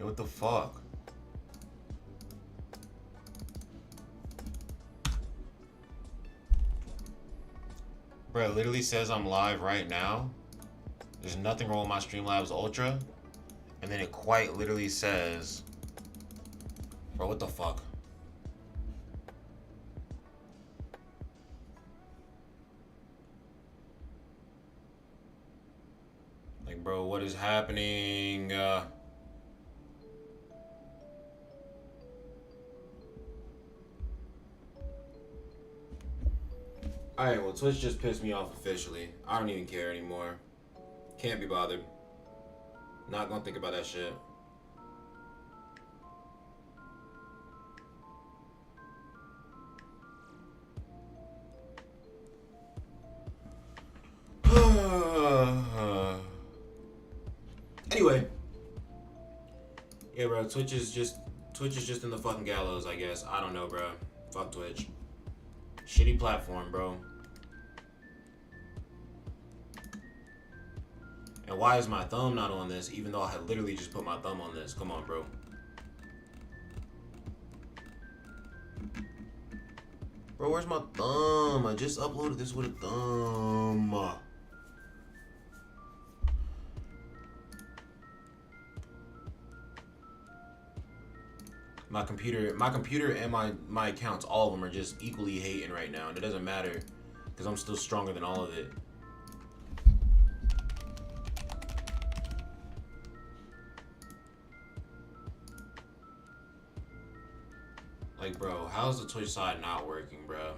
What the fuck? Bro, it literally says I'm live right now. There's nothing wrong with my Streamlabs Ultra. And then it quite literally says... Bro, what the fuck? Like, bro, what is happening? Alright, well, Twitch just pissed me off officially. I don't even care anymore. Can't be bothered. Not gonna think about that shit. Anyway. Yeah, bro, Twitch is just in the fucking gallows, I guess. I don't know, bro. Fuck Twitch. Shitty platform, bro. And why is my thumb not on this, even though I had literally just put my thumb on this? Come on, bro. Bro, where's my thumb? I just uploaded this with a thumb. My computer and my accounts, all of them are just equally hating right now. And it doesn't matter, because I'm still stronger than all of it. Like, bro, how's the Twitch side not working, bro?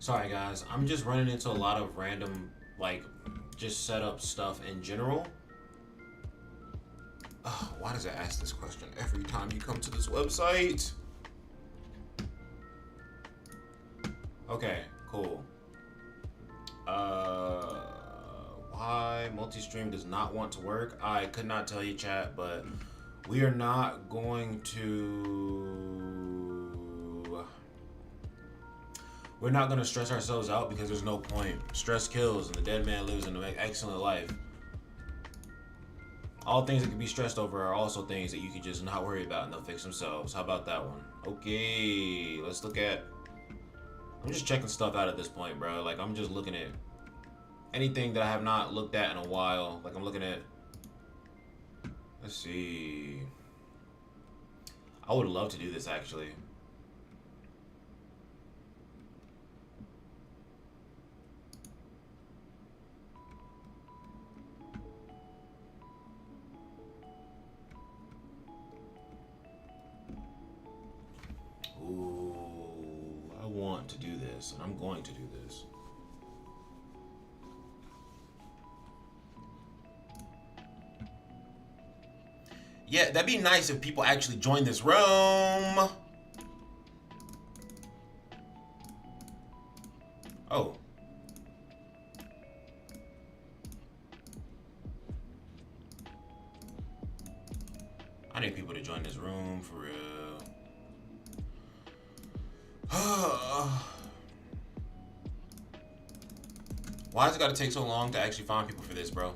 Sorry guys, I'm just running into a lot of random, like, just setup stuff in general. Why does it ask this question every time you come to this website? Okay, cool. Why multi-stream does not want to work? I could not tell you, chat, but we are not going to... We're not going to stress ourselves out because there's no point. Stress kills and the dead man lives an excellent life. All things that can be stressed over are also things that you can just not worry about and they'll fix themselves. How about that one? Okay, let's look at... I'm just checking stuff out at this point, bro. Like, I'm just looking at anything that I have not looked at in a while. Like, I'm looking at... Let's see... I would love to do this, actually. Ooh, I want to do this, and I'm going to do this. Yeah, that'd be nice if people actually join this room. Oh. I need people to join this room, for real. Why has it gotta take so long to actually find people for this, bro?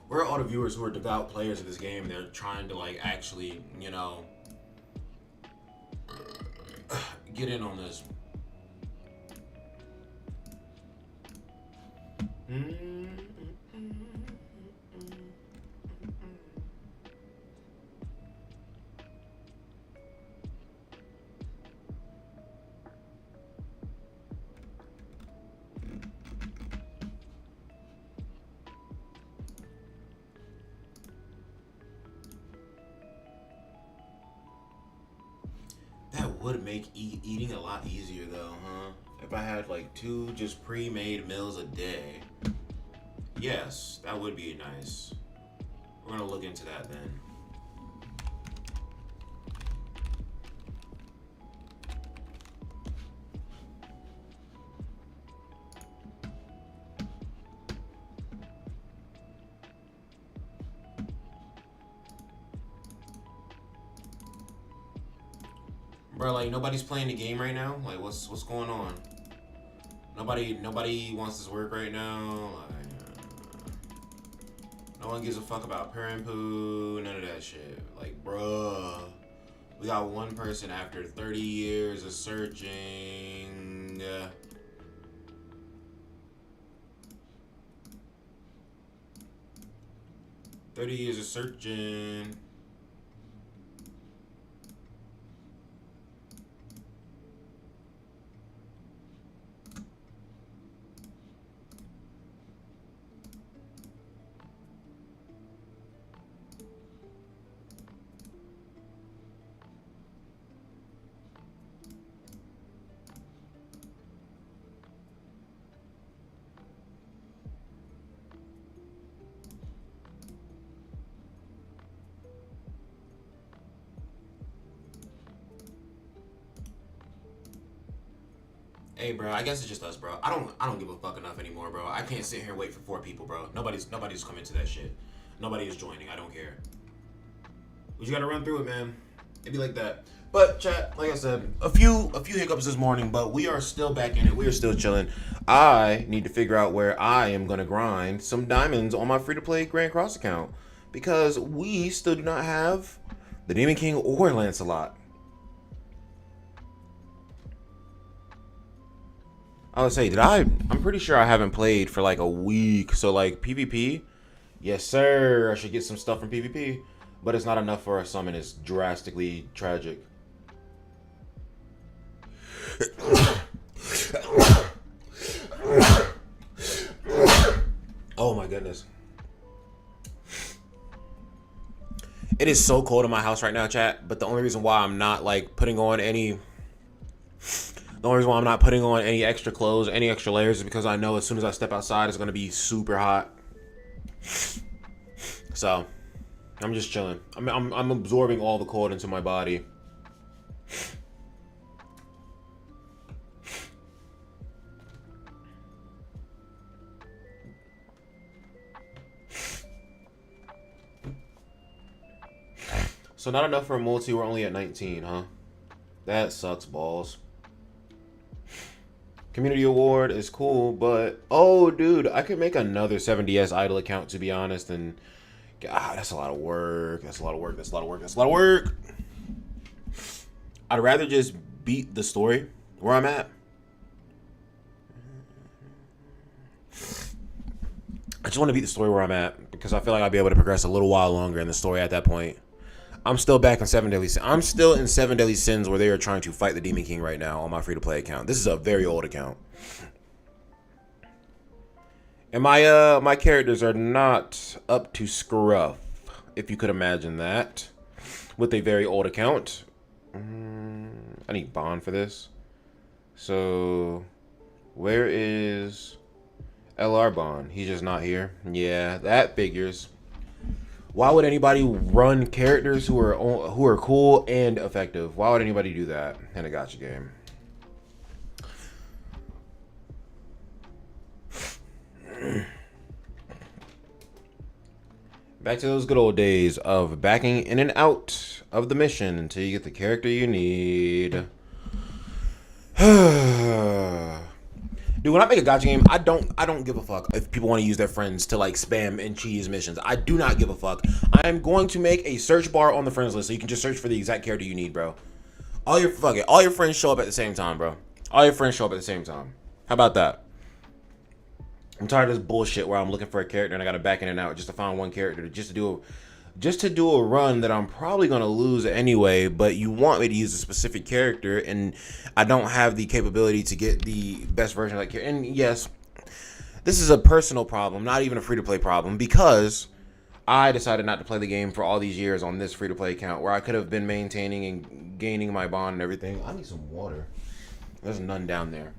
Where are all the viewers who are devout players of this game? They're trying to, like, actually, you know, get in on this. That would make eating a lot easier though, huh? If I had like 2 just pre-made meals a day. Yes, that would be nice. We're gonna look into that then. Bro, like nobody's playing the game right now. Like, what's going on? Nobody wants this work right now. Like, no one gives a fuck about Poo. None of that shit. Like, bruh, we got one person after 30 years of searching. 30 years of searching. Hey, bro, I guess it's just us, bro. I don't give a fuck enough anymore, bro. I can't sit here and wait for 4 people, bro. Nobody's coming to that shit. Nobody is joining. I don't care. We just gotta run through it, man. It'd be like that. But chat, like I said, a few hiccups this morning, but we are still back in it. We are still chilling. I need to figure out where I am gonna grind some diamonds on my free-to-play Grand Cross account because we still do not have the Demon King or Lancelot. I would say, I'm pretty sure I haven't played for like a week. So like PvP, yes sir, I should get some stuff from PvP. But it's not enough for a summon. It's drastically tragic. Oh my goodness. It is so cold in my house right now, chat. But the only reason why I'm not like putting on any extra clothes, any extra layers is because I know as soon as I step outside, it's going to be super hot. So, I'm just chilling. I'm absorbing all the cold into my body. So not enough for a multi, we're only at 19, huh? That sucks balls. Community award is cool, but oh dude, I could make another 7DS idle account to be honest, and God, that's a lot of work. That's a lot of work. That's a lot of work. That's a lot of work. I'd rather just beat the story where I'm at. I just want to beat the story where I'm at because I feel like I'll be able to progress a little while longer in the story at that point. I'm still back in 7 Deadly Sins. I'm still in 7 Deadly Sins where they are trying to fight the Demon King right now on my free-to-play account. This is a very old account. And my characters are not up to scruff, if you could imagine that, with a very old account. I need Bond for this. So, where is LR Bond? He's just not here. Yeah, that figures. Why would anybody run characters who are cool and effective? Why would anybody do that in a gacha game? Back to those good old days of backing in and out of the mission until you get the character you need. Dude, when I make a gacha game, I don't give a fuck if people want to use their friends to like spam and cheese missions. I do not give a fuck. I am going to make a search bar on the friends list so you can just search for the exact character you need, bro. All your friends show up at the same time, bro. All your friends show up at the same time. How about that? I'm tired of this bullshit where I'm looking for a character and I gotta back in and out just to find one character just to do a run that I'm probably gonna lose anyway, but you want me to use a specific character and I don't have the capability to get the best version of that character. And yes, this is a personal problem, not even a free-to-play problem, because I decided not to play the game for all these years on this free-to-play account where I could have been maintaining and gaining my bond and everything. I need some water. There's none down there.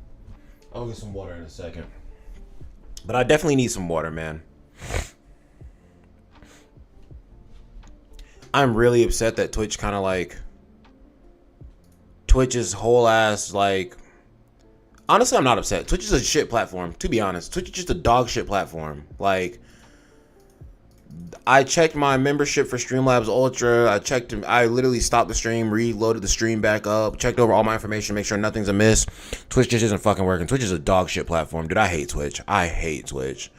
I'll get some water in a second. But I definitely need some water, man. I'm really upset that Twitch kind of like... Twitch's whole ass, like... Honestly, I'm not upset. Twitch is a shit platform, to be honest. Twitch is just a dog shit platform. Like... I checked my membership for Streamlabs Ultra. I literally stopped the stream, reloaded the stream back up, checked over all my information, make sure nothing's amiss. Twitch just isn't fucking working. Twitch is a dog shit platform. Dude, I hate Twitch. I hate Twitch.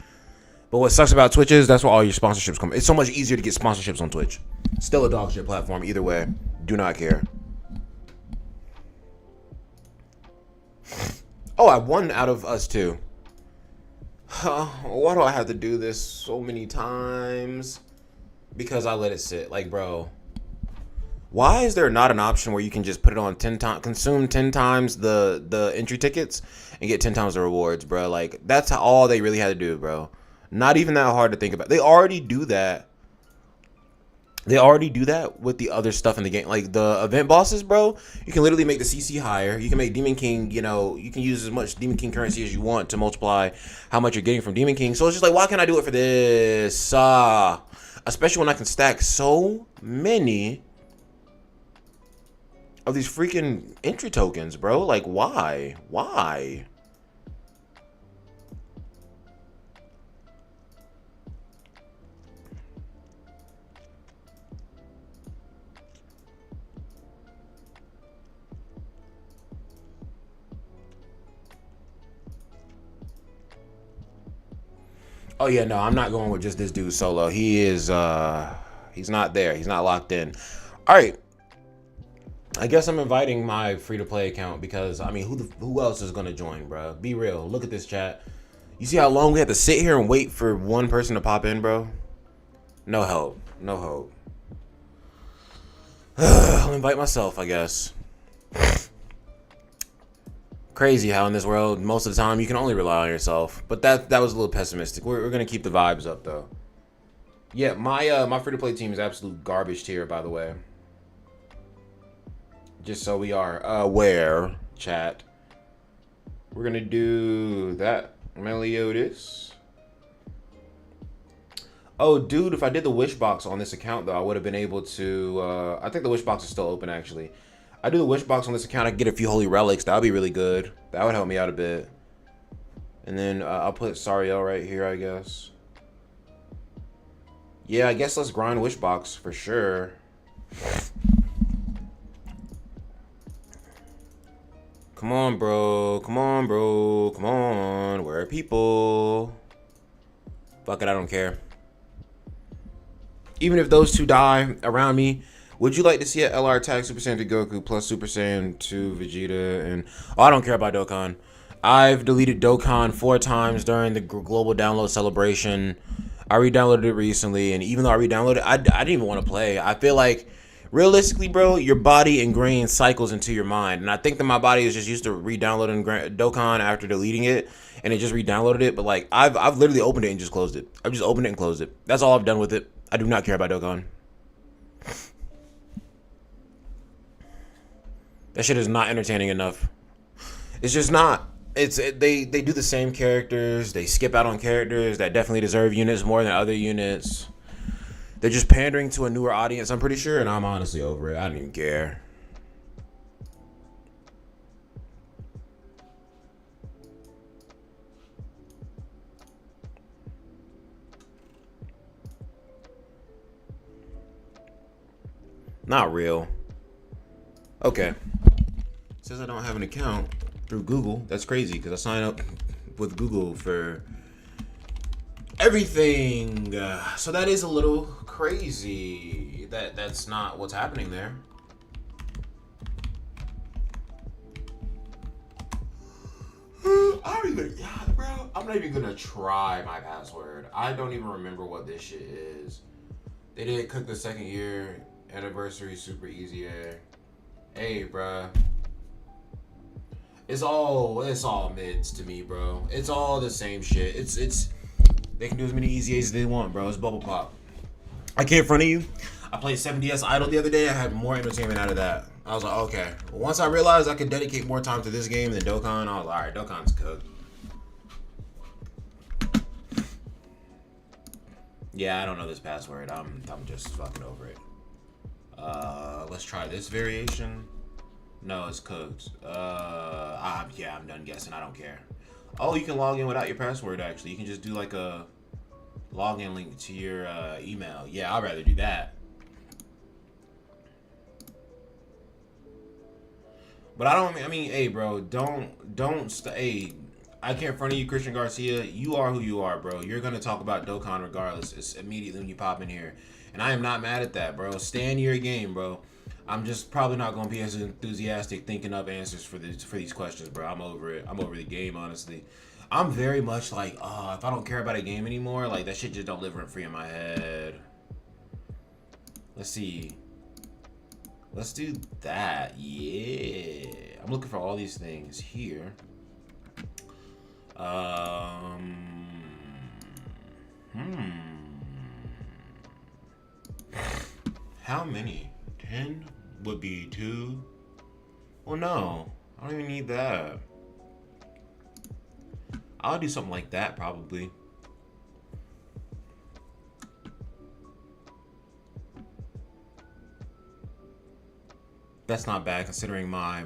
But what sucks about Twitch is that's where all your sponsorships come. It's so much easier to get sponsorships on Twitch. Still a dog shit platform. Either way, do not care. Oh, I won out of us too. Why do I have to do this so many times? Because I let it sit. Like, bro, why is there not an option where you can just put it on 10 times, consume 10 times the entry tickets and get 10 times the rewards, bro? Like, that's all they really had to do, bro. Not even that hard to think about. They already do that. They already do that with the other stuff in the game. Like the event bosses, bro, you can literally make the CC higher. You can make Demon King, you know, you can use as much Demon King currency as you want to multiply how much you're getting from Demon King. So it's just like, why can't I do it for this? Especially when I can stack so many of these freaking entry tokens, bro. Like, why? Why? Oh yeah, no, I'm not going with just this dude solo. He is he's not there. He's not locked in. All right. I guess I'm inviting my free-to-play account because I mean, who else is going to join, bro? Be real. Look at this chat. You see how long we have to sit here and wait for one person to pop in, bro? No help. No hope. I'll invite myself, I guess. Crazy how in this world most of the time you can only rely on yourself, but that was a little pessimistic. We're gonna keep the vibes up though. Yeah, my free to play team is absolute garbage tier, by the way. Just so we are aware, chat. We're gonna do that. Meliodas. Oh, dude, if I did the wish box on this account though, I would have been able to. I think the wish box is still open actually. I do the wish box on this account, I can get a few holy relics. That would be really good. That would help me out a bit. And then I'll put Sariel right here, I guess. Yeah, I guess let's grind wish box for sure. Come on, bro. Come on, bro. Come on. Where are people? Fuck it, I don't care. Even if those two die around me, would you like to see a LR tag Super Saiyan 3 Goku plus Super Saiyan 2 Vegeta? And oh, I don't care about Dokkan. I've deleted Dokkan 4 times during the global download celebration. I re-downloaded it recently, and even though I re-downloaded it, I didn't even want to play. I feel like, realistically, bro, your body ingrains cycles into your mind. And I think that my body is just used to re-downloading Dokkan after deleting it, and it just re-downloaded it. But like, I've literally opened it and just closed it. I've just opened it and closed it. That's all I've done with it. I do not care about Dokkan. That shit is not entertaining enough. It's just not. They do the same characters. They skip out on characters that definitely deserve units more than other units. They're just pandering to a newer audience, I'm pretty sure, and I'm honestly over it. I don't even care. Not real. Okay. Says I don't have an account through Google. That's crazy because I sign up with Google for everything. So that is a little crazy. That's not what's happening there. I don't even, bro. I'm not even gonna try my password. I don't even remember what this shit is. They did cook the second year anniversary super easy. Hey, bruh. It's all mids to me, bro. It's all the same shit. It's they can do as many easy A's as they want, bro. It's bubble pop. I can't in front of you. I played 7DS Idol the other day. I had more entertainment out of that. I was like, okay. Once I realized I could dedicate more time to this game than Dokkan, I was like, all right, Dokkan's cooked. Yeah, I don't know this password. I'm just fucking over it. Let's try this variation. No, it's cooked. Yeah, I'm done guessing. I don't care. Oh, you can log in without your password. Actually, you can just do like a login link to your email. Yeah, I'd rather do that. But I don't. I mean, hey, bro, hey, I can't in front of you, Christian Garcia. You are who you are, bro. You're gonna talk about Dokkan regardless. It's immediately when you pop in here, and I am not mad at that, bro. Stand your game, bro. I'm just probably not gonna be as enthusiastic thinking up answers for these questions, bro. I'm over it. I'm over the game, honestly. I'm very much like, if I don't care about a game anymore, like that shit just don't live rent free in my head. Let's see. Let's do that. Yeah. I'm looking for all these things here. How many? 10 would be 2. Well, no. I don't even need that. I'll do something like that probably. That's not bad considering my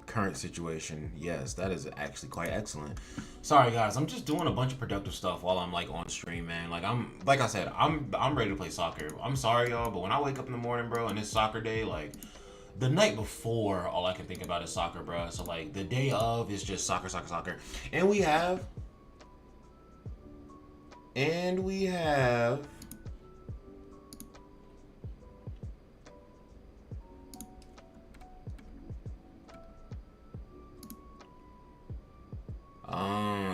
current situation. Yes, that is actually quite excellent. Sorry guys, I'm just doing a bunch of productive stuff while I'm like on stream, man. Like I said, I'm ready to play soccer. I'm sorry y'all, but when I wake up in the morning, bro, and it's soccer day, like the night before, all I can think about is soccer, bro. So like the day of is just soccer, soccer, soccer. And we have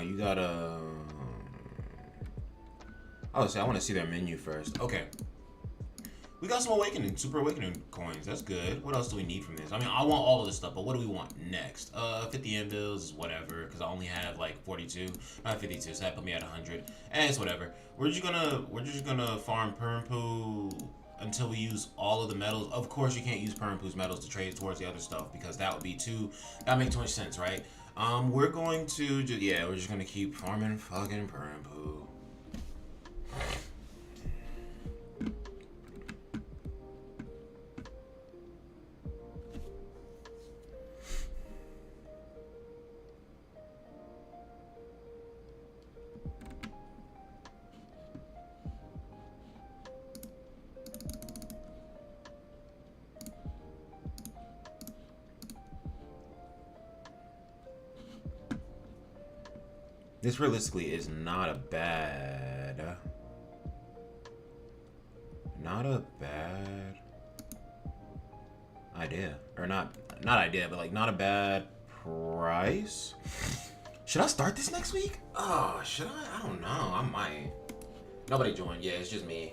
you gotta. Oh, see, I want to see their menu first. Okay. We got some Awakening, Super Awakening coins. That's good. What else do we need from this? I mean, I want all of this stuff, but what do we want next? 50 M bills is whatever, because I only have like 42, not 52, so that put me at 100. And it's whatever. We're just gonna farm Permpu until we use all of the metals. Of course, you can't use Permpu's metals to trade towards the other stuff because that would be that make too much sense, right? We're going to we're just gonna keep farming fucking Permpu. This realistically is not a bad idea. Or not idea, but like not a bad price. Should I start this next week? Oh, should I? I don't know. I might. Nobody joined. Yeah, it's just me.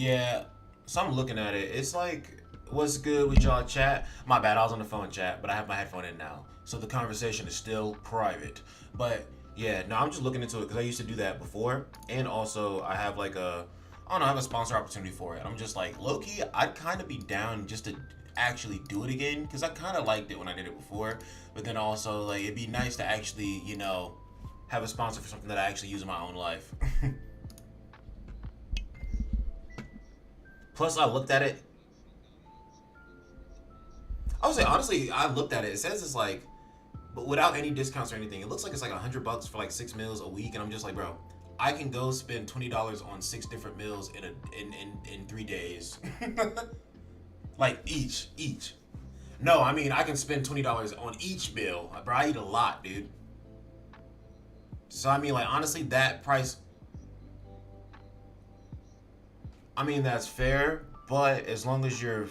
Yeah, so I'm looking at it. It's like, what's good with y'all chat? My bad, I was on the phone chat, but I have my headphone in now. So the conversation is still private. But yeah, no, I'm just looking into it because I used to do that before. And also, I have like I don't know, I have a sponsor opportunity for it. I'm just like, low key, I'd kind of be down just to actually do it again because I kind of liked it when I did it before. But then also, like, it'd be nice to actually, have a sponsor for something that I actually use in my own life. Plus, I looked at it. I would say honestly, I looked at it. It says it's like, but without any discounts or anything, it looks like it's like $100 for like 6 meals a week, and I'm just like, bro, I can go spend $20 on 6 different meals in 3 days, like each. No, I mean I can spend $20 on each meal, bro. I eat a lot, dude. So I mean, like honestly, that price. I mean that's fair, but as long as your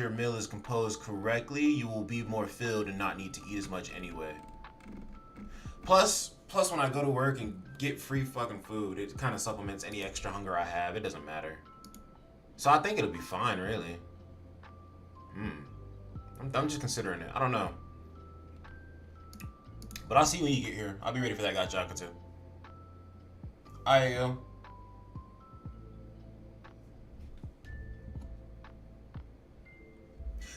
meal is composed correctly, you will be more filled and not need to eat as much anyway. Plus when I go to work and get free fucking food, it kind of supplements any extra hunger I have. It doesn't matter. So I think it'll be fine, really. Hmm. I'm just considering it. I don't know. But I'll see you when you get here. I'll be ready for that gachaka too. I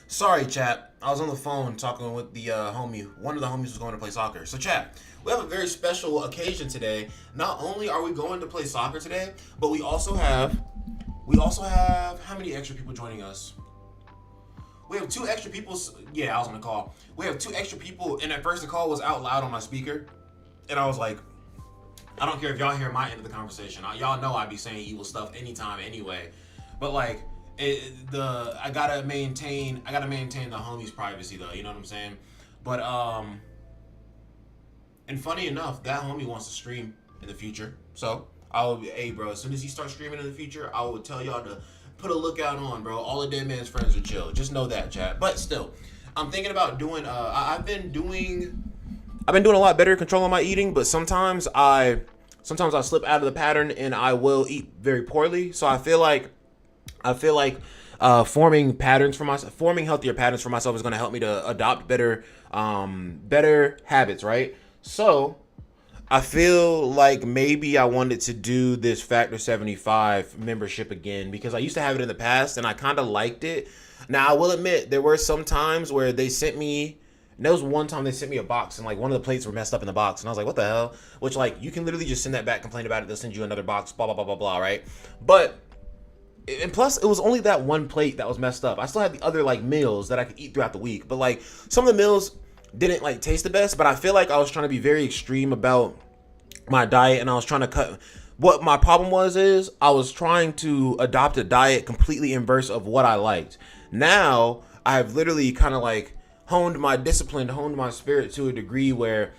Sorry, chat. I was on the phone talking with the homie. One of the homies was going to play soccer. So, chat, we have a very special occasion today. Not only are we going to play soccer today, but we also have how many extra people joining us? We have two extra people. Yeah, I was on the call. We have two extra people, and at first the call was out loud on my speaker, and I was like, I don't care if y'all hear my end of the conversation. Y'all know I be saying evil stuff anytime, anyway. But like, I gotta maintain the homies' privacy though. You know what I'm saying? But and funny enough, that homie wants to stream in the future. So hey bro, as soon as he starts streaming in the future, I will tell y'all to put a lookout on, bro. All the dead man's friends are chill. Just know that, chat. But still, I'm thinking about doing. I've been doing a lot better controlling my eating, but sometimes I slip out of the pattern and I will eat very poorly. So I feel like forming healthier patterns for myself is going to help me to adopt better habits, right? So I feel like maybe I wanted to do this Factor 75 membership again because I used to have it in the past and I kind of liked it. Now I will admit there were some times where they sent me. And there was one time they sent me a box and like one of the plates were messed up in the box and I was like, what the hell? Which like you can literally just send that back, complain about it, they'll send you another box, blah blah blah blah blah, right? But and plus it was only that one plate that was messed up. I still had the other like meals that I could eat throughout the week, but like some of the meals didn't like taste the best. But I feel like I was trying to be very extreme about my diet and I was trying to cut. What my problem is I was trying to adopt a diet completely inverse of what I liked. Now I've literally kind of like honed my discipline, honed my spirit to a degree where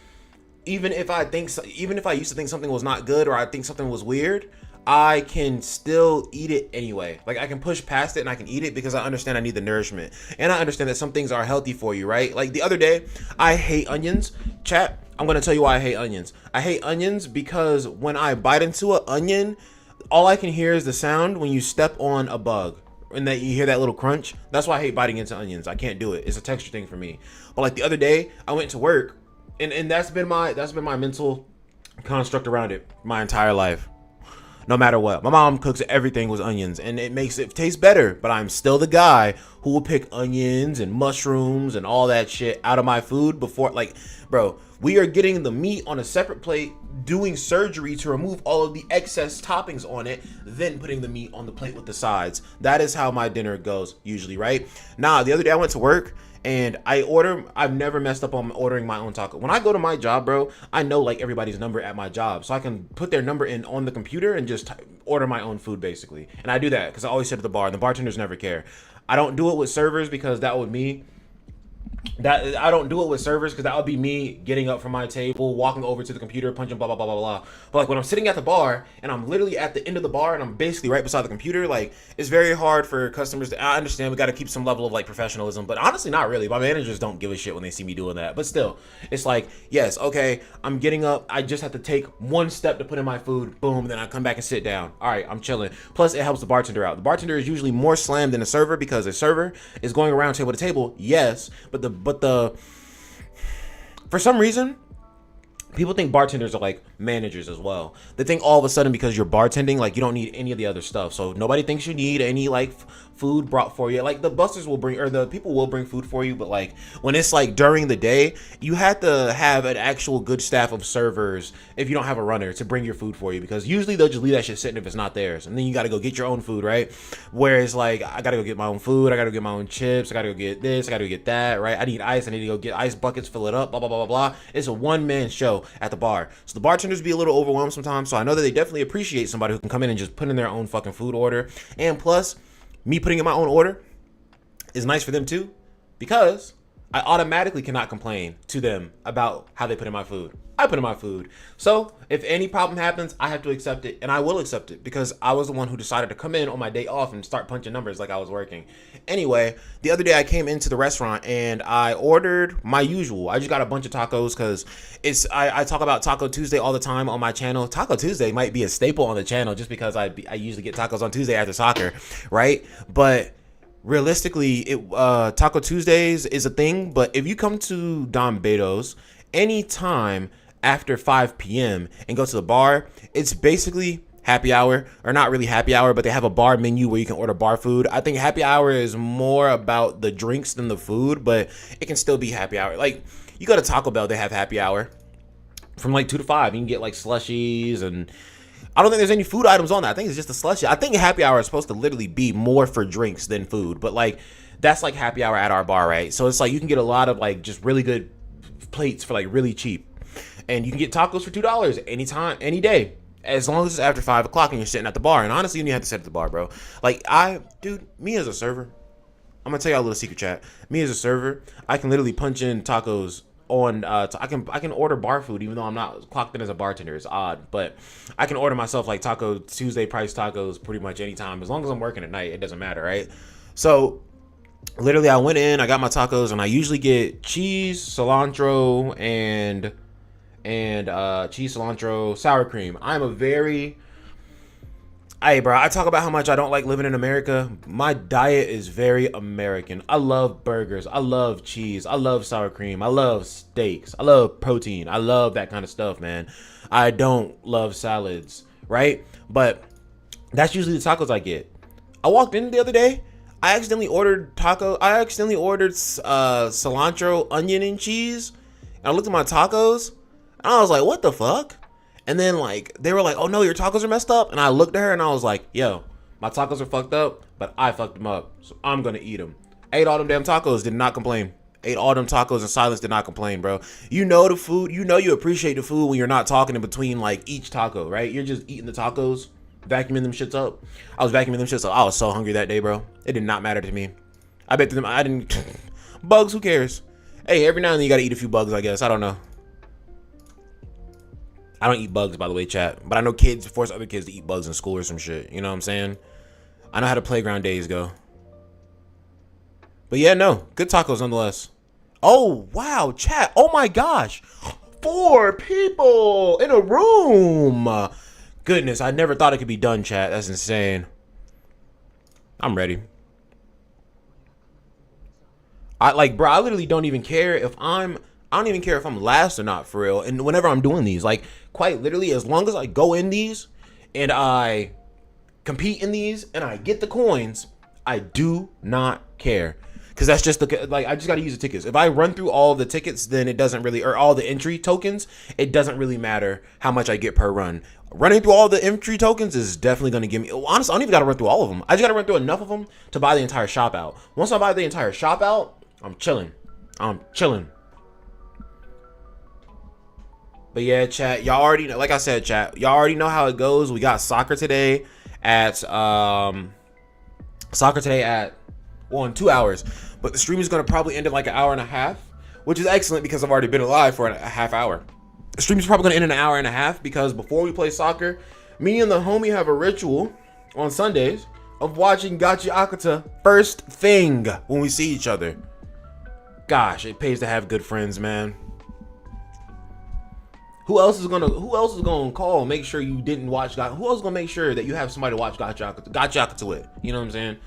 even if I used to think something was not good or I think something was weird, I can still eat it anyway. Like I can push past it and I can eat it because I understand I need the nourishment. And I understand that some things are healthy for you, right? Like the other day, I hate onions. Chat, I'm going to tell you why I hate onions. I hate onions because when I bite into an onion, all I can hear is the sound when you step on a bug and that you hear that little crunch. That's why I hate biting into onions. I can't do it. It's a texture thing for me. But like the other day, I went to work and that's been my mental construct around it my entire life. No matter what, my mom cooks everything with onions and it makes it taste better, but I'm still the guy who will pick onions and mushrooms and all that shit out of my food before, like, bro, we are getting the meat on a separate plate, doing surgery to remove all of the excess toppings on it, then putting the meat on the plate with the sides. That is how my dinner goes usually, right? Nah, the other day I went to work and I've never messed up on ordering my own taco. When I go to my job, bro, I know like everybody's number at my job. So I can put their number in on the computer and just order my own food basically. And I do that because I always sit at the bar and the bartenders never care. I don't do it with servers because that would me. That I don't do it with servers because that would be me getting up from my table, walking over to the computer, punching blah blah blah blah blah. But like when I'm sitting at the bar and I'm literally at the end of the bar and I'm basically right beside the computer, like it's very hard for customers to. I understand we got to keep some level of like professionalism, but honestly, not really. My managers don't give a shit when they see me doing that. But still, it's like yes, okay, I'm getting up. I just have to take one step to put in my food. Boom, then I come back and sit down. All right, I'm chilling. Plus, it helps the bartender out. The bartender is usually more slammed than a server because a server is going around table to table. Yes, but the for some reason people think bartenders are like managers as well. They think all of a sudden because you're bartending, like you don't need any of the other stuff. So nobody thinks you need any like food brought for you. Like the busters will bring, or the people will bring food for you. But like when it's like during the day, you have to have an actual good staff of servers if you don't have a runner to bring your food for you, because usually they'll just leave that shit sitting if it's not theirs. And then you got to go get your own food, right? Whereas like I got to go get my own food. I got to get my own chips. I got to go get this. I got to get that, right? I need ice. I need to go get ice buckets, fill it up, blah, blah, blah, blah, blah. It's a one-man show at the bar. So the bartenders be a little overwhelmed sometimes. So I know that they definitely appreciate somebody who can come in and just put in their own fucking food order. And plus, me putting in my own order is nice for them too, because I automatically cannot complain to them about how they put in my food. I put in my food. So if any problem happens, I have to accept it, and I will accept it because I was the one who decided to come in on my day off and start punching numbers like I was working. Anyway, the other day I came into the restaurant and I ordered my usual. I just got a bunch of tacos because I talk about Taco Tuesday all the time on my channel. Taco Tuesday might be a staple on the channel just because I usually get tacos on Tuesday after soccer, right? But realistically, Taco Tuesdays is a thing. But if you come to Don Beto's anytime after 5 p.m. and go to the bar, it's basically happy hour, or not really happy hour, but they have a bar menu where you can order bar food. I think happy hour is more about the drinks than the food, but it can still be happy hour. Like you go to Taco Bell, they have happy hour from like 2 to 5. You can get like slushies, and I don't think there's any food items on that. I think it's just a slushie. I think happy hour is supposed to literally be more for drinks than food, but like that's like happy hour at our bar, right? So it's like you can get a lot of like just really good plates for like really cheap. And you can get tacos for $2 anytime, any day, as long as it's after 5 o'clock and you're sitting at the bar. And honestly, you don't have to sit at the bar, bro. Like me as a server, I'm gonna tell y'all a little secret, chat. Me as a server, I can literally punch in tacos on. I can order bar food even though I'm not clocked in as a bartender. It's odd, but I can order myself like Taco Tuesday price tacos pretty much anytime as long as I'm working at night. It doesn't matter, right? So literally, I went in, I got my tacos, and I usually get cheese, cilantro, and cheese, cilantro, sour cream. Hey, bro, I talk about how much I don't like living in America. My diet is very American. I love burgers. I love cheese. I love sour cream. I love steaks. I love protein. I love that kind of stuff, man. I don't love salads, right? But that's usually the tacos I get. I walked in the other day. I accidentally ordered cilantro, onion, and cheese. And I looked at my tacos. And I was like, what the fuck? And then like they were like, oh no, your tacos are messed up. And I looked at her and I was like, yo, my tacos are fucked up, but I fucked them up, so I'm gonna eat them. Ate all them damn tacos, did not complain. Ate all them tacos in silence, did not complain, bro. You know the food, you appreciate the food when you're not talking in between like each taco, right? You're just eating the tacos, vacuuming them shits up. I was vacuuming them shits up. I was so hungry that day, bro. It did not matter to me. I bet them I didn't. Bugs, who cares? Hey, every now and then you gotta eat a few bugs, I guess. I don't know. I don't eat bugs, by the way, chat. But I know kids force other kids to eat bugs in school or some shit. You know what I'm saying? I know how the playground days go. But yeah, no. Good tacos nonetheless. Oh, wow, chat. Oh my gosh. 4 people in a room. Goodness, I never thought it could be done, chat. That's insane. I'm ready. I literally don't even care if I don't even care if I'm last or not, for real. And whenever I'm doing these, like, quite literally, as long as I go in these and I compete in these and I get the coins, I do not care. Because that's just I just got to use the tickets. If I run through all the tickets, then it doesn't really, or all the entry tokens, it doesn't really matter how much I get per run. Running through all the entry tokens is definitely going to give me, honestly, I don't even got to run through all of them. I just got to run through enough of them to buy the entire shop out. Once I buy the entire shop out, I'm chilling. But yeah, chat, y'all already know, like I said, chat, y'all already know how it goes. We got soccer today at well, in 2 hours. But the stream is going to probably end in like an hour and a half, which is excellent because I've already been alive for a half hour. The stream is probably going to end in an hour and a half because before we play soccer, me and the homie have a ritual on Sundays of watching Gachi Akata first thing when we see each other. Gosh, it pays to have good friends, man. Who else is gonna call? Make sure you didn't watch Gachi. Who else is gonna make sure that you have somebody to watch Gachi Akata with? You know what I'm saying?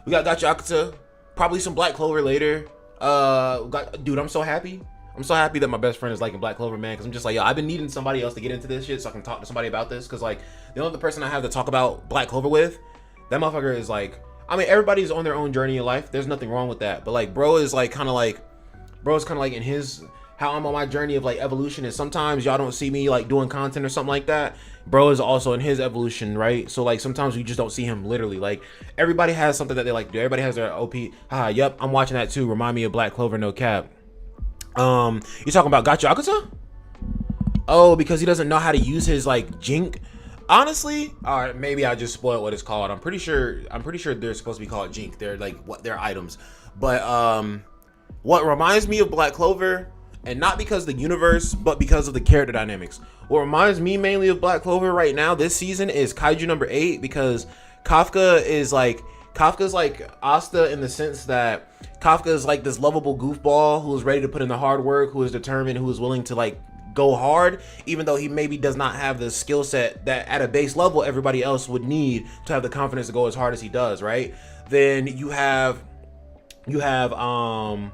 We got Gachi Akata, probably some Black Clover later. Dude, I'm so happy. I'm so happy that my best friend is liking Black Clover, man. Because I'm just like, yo, I've been needing somebody else to get into this shit so I can talk to somebody about this. Because like, the only other person I have to talk about Black Clover with, that motherfucker is like, I mean, everybody's on their own journey in life. There's nothing wrong with that. But like, bro's kind of like in his, how I'm on my journey of like evolution. And sometimes y'all don't see me like doing content or something like that. Bro is also in his evolution, right? So like, sometimes we just don't see him literally. Like, everybody has something that they like do. Everybody has their OP. Yep, I'm watching that too. Remind me of Black Clover, no cap. You talking about Gachi Akata? Oh, because he doesn't know how to use his like Jink. Honestly, all right, maybe I just spoiled what it's called. I'm pretty sure they're supposed to be called Jink. They're like what they're items. But what reminds me of Black Clover, and not because of the universe, but because of the character dynamics. What reminds me mainly of Black Clover right now this season is Kaiju number 8, because Kafka's like Asta in the sense that Kafka is like this lovable goofball who is ready to put in the hard work, who is determined, who is willing to like go hard, even though he maybe does not have the skill set that at a base level everybody else would need to have the confidence to go as hard as he does, right? Then you have Rino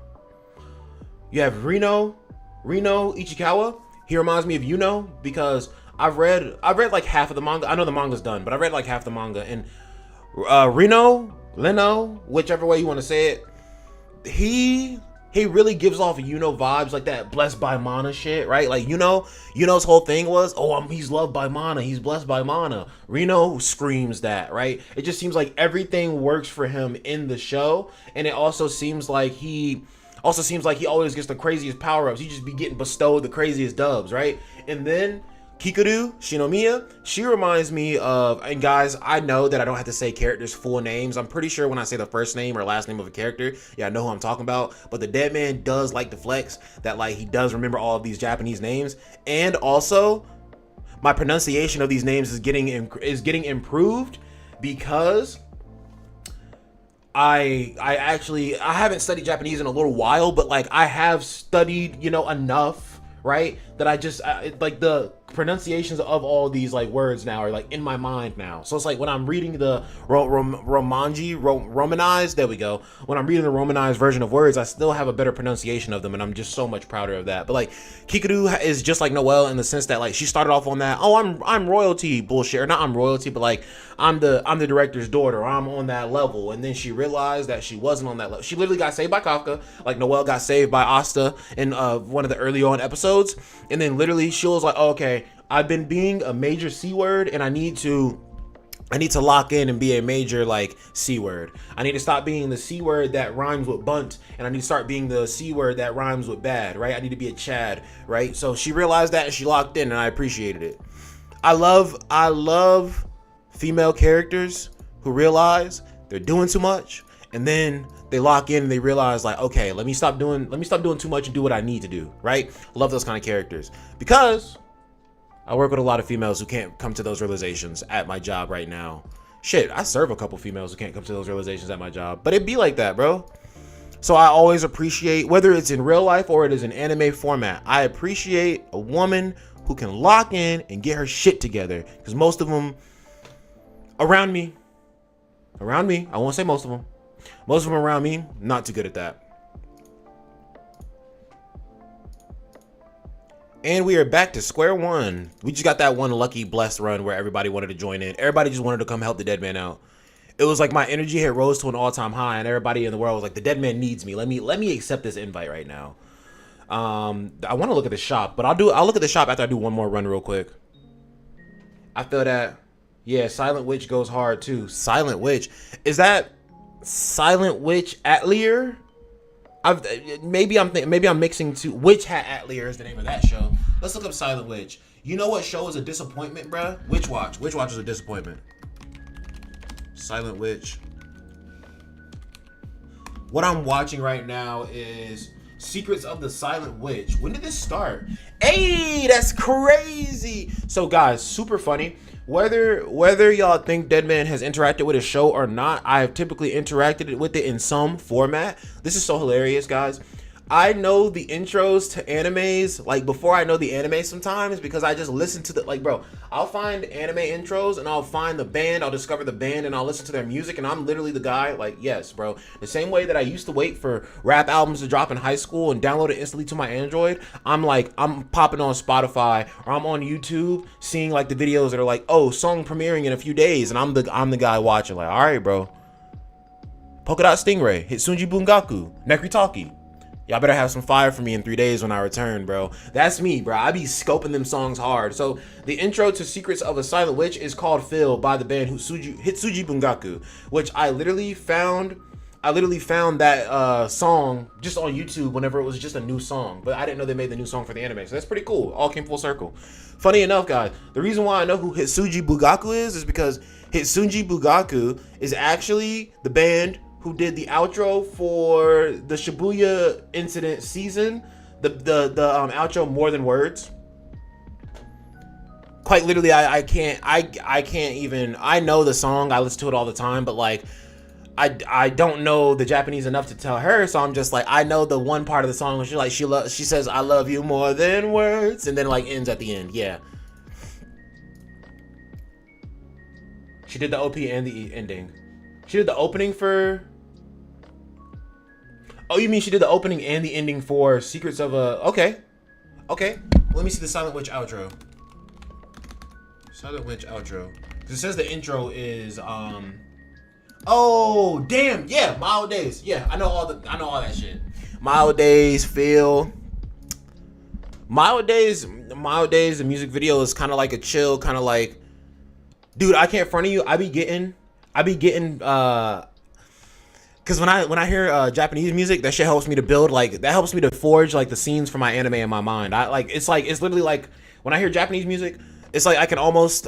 Ichikawa. He reminds me of Yuno because I've read like half of the manga. I know the manga's done, but I read like half the manga. And Leno, whichever way you want to say it, he really gives off Yuno vibes, like that blessed by mana shit, right? Like Yuno's whole thing was, he's loved by mana, he's blessed by mana. Reno screams that, right? It just seems like everything works for him in the show, and it also seems like he always gets the craziest power-ups. He just be getting bestowed the craziest dubs, right? And then Kikuru Shinomiya, she reminds me of, and guys, I know that I don't have to say characters' full names. I'm pretty sure when I say the first name or last name of a character, I know who I'm talking about. But the dead man does like to flex that like he does remember all of these Japanese names. And also, my pronunciation of these names is getting improved because I haven't studied Japanese in a little while, but like I have studied, enough, right? That like the pronunciations of all these like words now are like in my mind now. So it's like when I'm reading the romanized, there we go. When I'm reading the romanized version of words, I still have a better pronunciation of them, and I'm just so much prouder of that. But like Kikuru is just like Noelle in the sense that like she started off on that, I'm royalty bullshit, or not I'm royalty, but like I'm the director's daughter, or I'm on that level, and then she realized that she wasn't on that level. She literally got saved by Kafka, like Noelle got saved by Asta in one of the early on episodes, and then literally she was like, okay, I've been being a major C word, and I need to lock in and be a major like C word. I need to stop being the C word that rhymes with bunt, and I need to start being the C word that rhymes with bad, right? I need to be a Chad, right? So she realized that and she locked in, and I appreciated it. I love female characters who realize they're doing too much, and then they lock in and they realize like, okay, let me stop doing too much and do what I need to do, right? Love those kind of characters because I work with a lot of females who can't come to those realizations at my job right now. Shit, I serve a couple females who can't come to those realizations at my job, but it be like that, bro. So I always appreciate, whether it's in real life or it is an anime format, I appreciate a woman who can lock in and get her shit together, because most of them around me, I won't say most of them around me, not too good at that. And we are back to square one. We just got that one lucky blessed run where everybody wanted to join in. Everybody just wanted to come help the dead man out. It was like my energy had rose to an all-time high, and everybody in the world was like, the dead man needs me. Let me accept this invite right now. I want to look at the shop, but I'll look at the shop after I do one more run real quick. I feel that, yeah, Silent Witch goes hard too. Silent Witch. Is that Silent Witch Atelier? Maybe I'm mixing two. Witch Hat Atelier is the name of that show. Let's look up Silent Witch. You know what show is a disappointment, bruh? Witch Watch. Witch Watch is a disappointment. Silent Witch. What I'm watching right now is Secrets of the Silent Witch. When did this start? Hey, that's crazy. So guys, super funny. Whether y'all think Deadman has interacted with his show or not, I have typically interacted with it in some format. This is so hilarious, guys. I know the intros to animes like before I know the anime sometimes because I just listen to the like bro, I'll find anime intros and I'll find the band, I'll discover the band and I'll listen to their music and I'm literally the guy like yes bro. The same way that I used to wait for rap albums to drop in high school and download it instantly to my Android, I'm popping on Spotify or I'm on YouTube seeing like the videos that are like, oh, song premiering in a few days and I'm the guy watching like, all right bro. Polka Dot Stingray, Hitsunji Bungaku, Nekritaki. Y'all better have some fire for me in 3 days when I return, bro. That's me, bro. I be scoping them songs hard. So the intro to Secrets of a Silent Witch is called Phil by the band Hitsuji Bungaku, which I literally found that song just on YouTube whenever it was just a new song. But I didn't know they made the new song for the anime. So that's pretty cool. All came full circle. Funny enough, guys, the reason why I know who Hitsuji Bungaku is because Hitsuji Bungaku is actually the band who did the outro for the Shibuya incident season, the outro More Than Words. Quite literally, I can't even, I know the song, I listen to it all the time, but like I don't know the Japanese enough to tell her, so I'm just like, I know the one part of the song where she says I love you more than words and then like ends at the end. Yeah, she did the OP and the ending. She did the opening for... Oh, you mean she did the opening and the ending for Secrets of a... Okay. Let me see the Silent Witch outro. Silent Witch outro. Because it says the intro is... Oh, damn. Yeah, Mild Days. Yeah, I know all that shit. Mild Days, Phil. Mild Days, the music video is kind of like a chill, kind of like... Dude, I can't front of you. I be getting because when I hear Japanese music, that shit helps me to build, like, that helps me to forge like the scenes for my anime in my mind. It's literally like when I hear Japanese music, it's like I can almost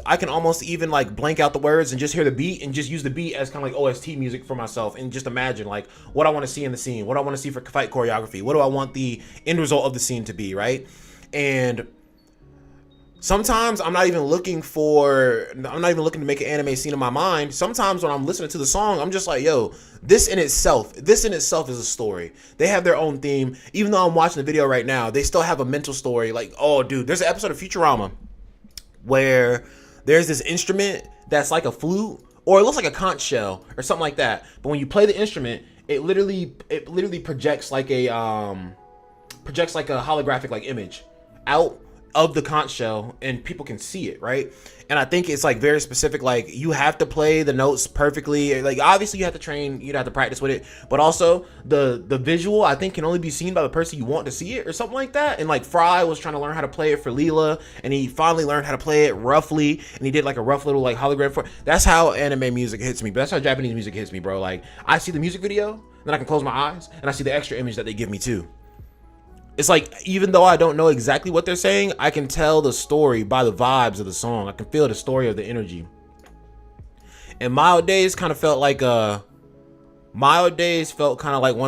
even like blank out the words and just hear the beat and just use the beat as kind of like OST music for myself and just imagine like what I want to see in the scene, what I want to see for fight choreography, what do I want the end result of the scene to be, right? And sometimes I'm not even looking to make an anime scene in my mind. Sometimes when I'm listening to the song, I'm just like, yo, this in itself is a story. They have their own theme. Even though I'm watching the video right now, they still have a mental story. Like, oh, dude, there's an episode of Futurama where there's this instrument that's like a flute, or it looks like a conch shell or something like that. But when you play the instrument, it literally projects like a holographic like image out of the conch shell and people can see it, right? And I think it's like very specific, like you have to play the notes perfectly, like obviously you have to train, you'd have to practice with it, but also the visual I think can only be seen by the person you want to see it or something like that. And like Fry was trying to learn how to play it for Leela and he finally learned how to play it roughly and he did like a rough little like hologram for it. That's how anime music hits me, but that's how Japanese music hits me, bro. Like I see the music video, then I can close my eyes and I see the extra image that they give me too. It's like, even though I don't know exactly what they're saying, I can tell the story by the vibes of the song. I can feel the story of the energy. And Mild Days kind of felt like one of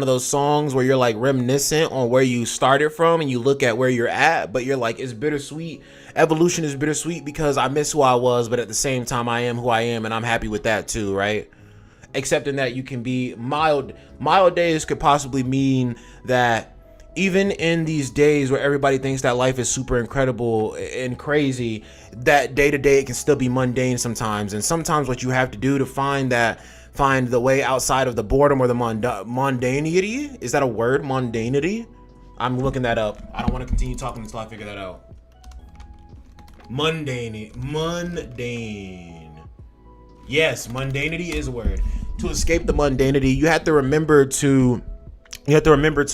those songs where you're like reminiscent on where you started from and you look at where you're at, but you're like, it's bittersweet. Evolution is bittersweet because I miss who I was, but at the same time, I am who I am and I'm happy with that too, right? Except in that you can be mild. Mild Days could possibly mean that even in these days where everybody thinks that life is super incredible and crazy, that day to day it can still be mundane sometimes. And sometimes what you have to do to find the way outside of the boredom or the mundanity, is that a word? Mundanity? I'm looking that up. I don't want to continue talking until I figure that out. Mundane. Yes, mundanity is a word. To escape the mundanity, you have to remember to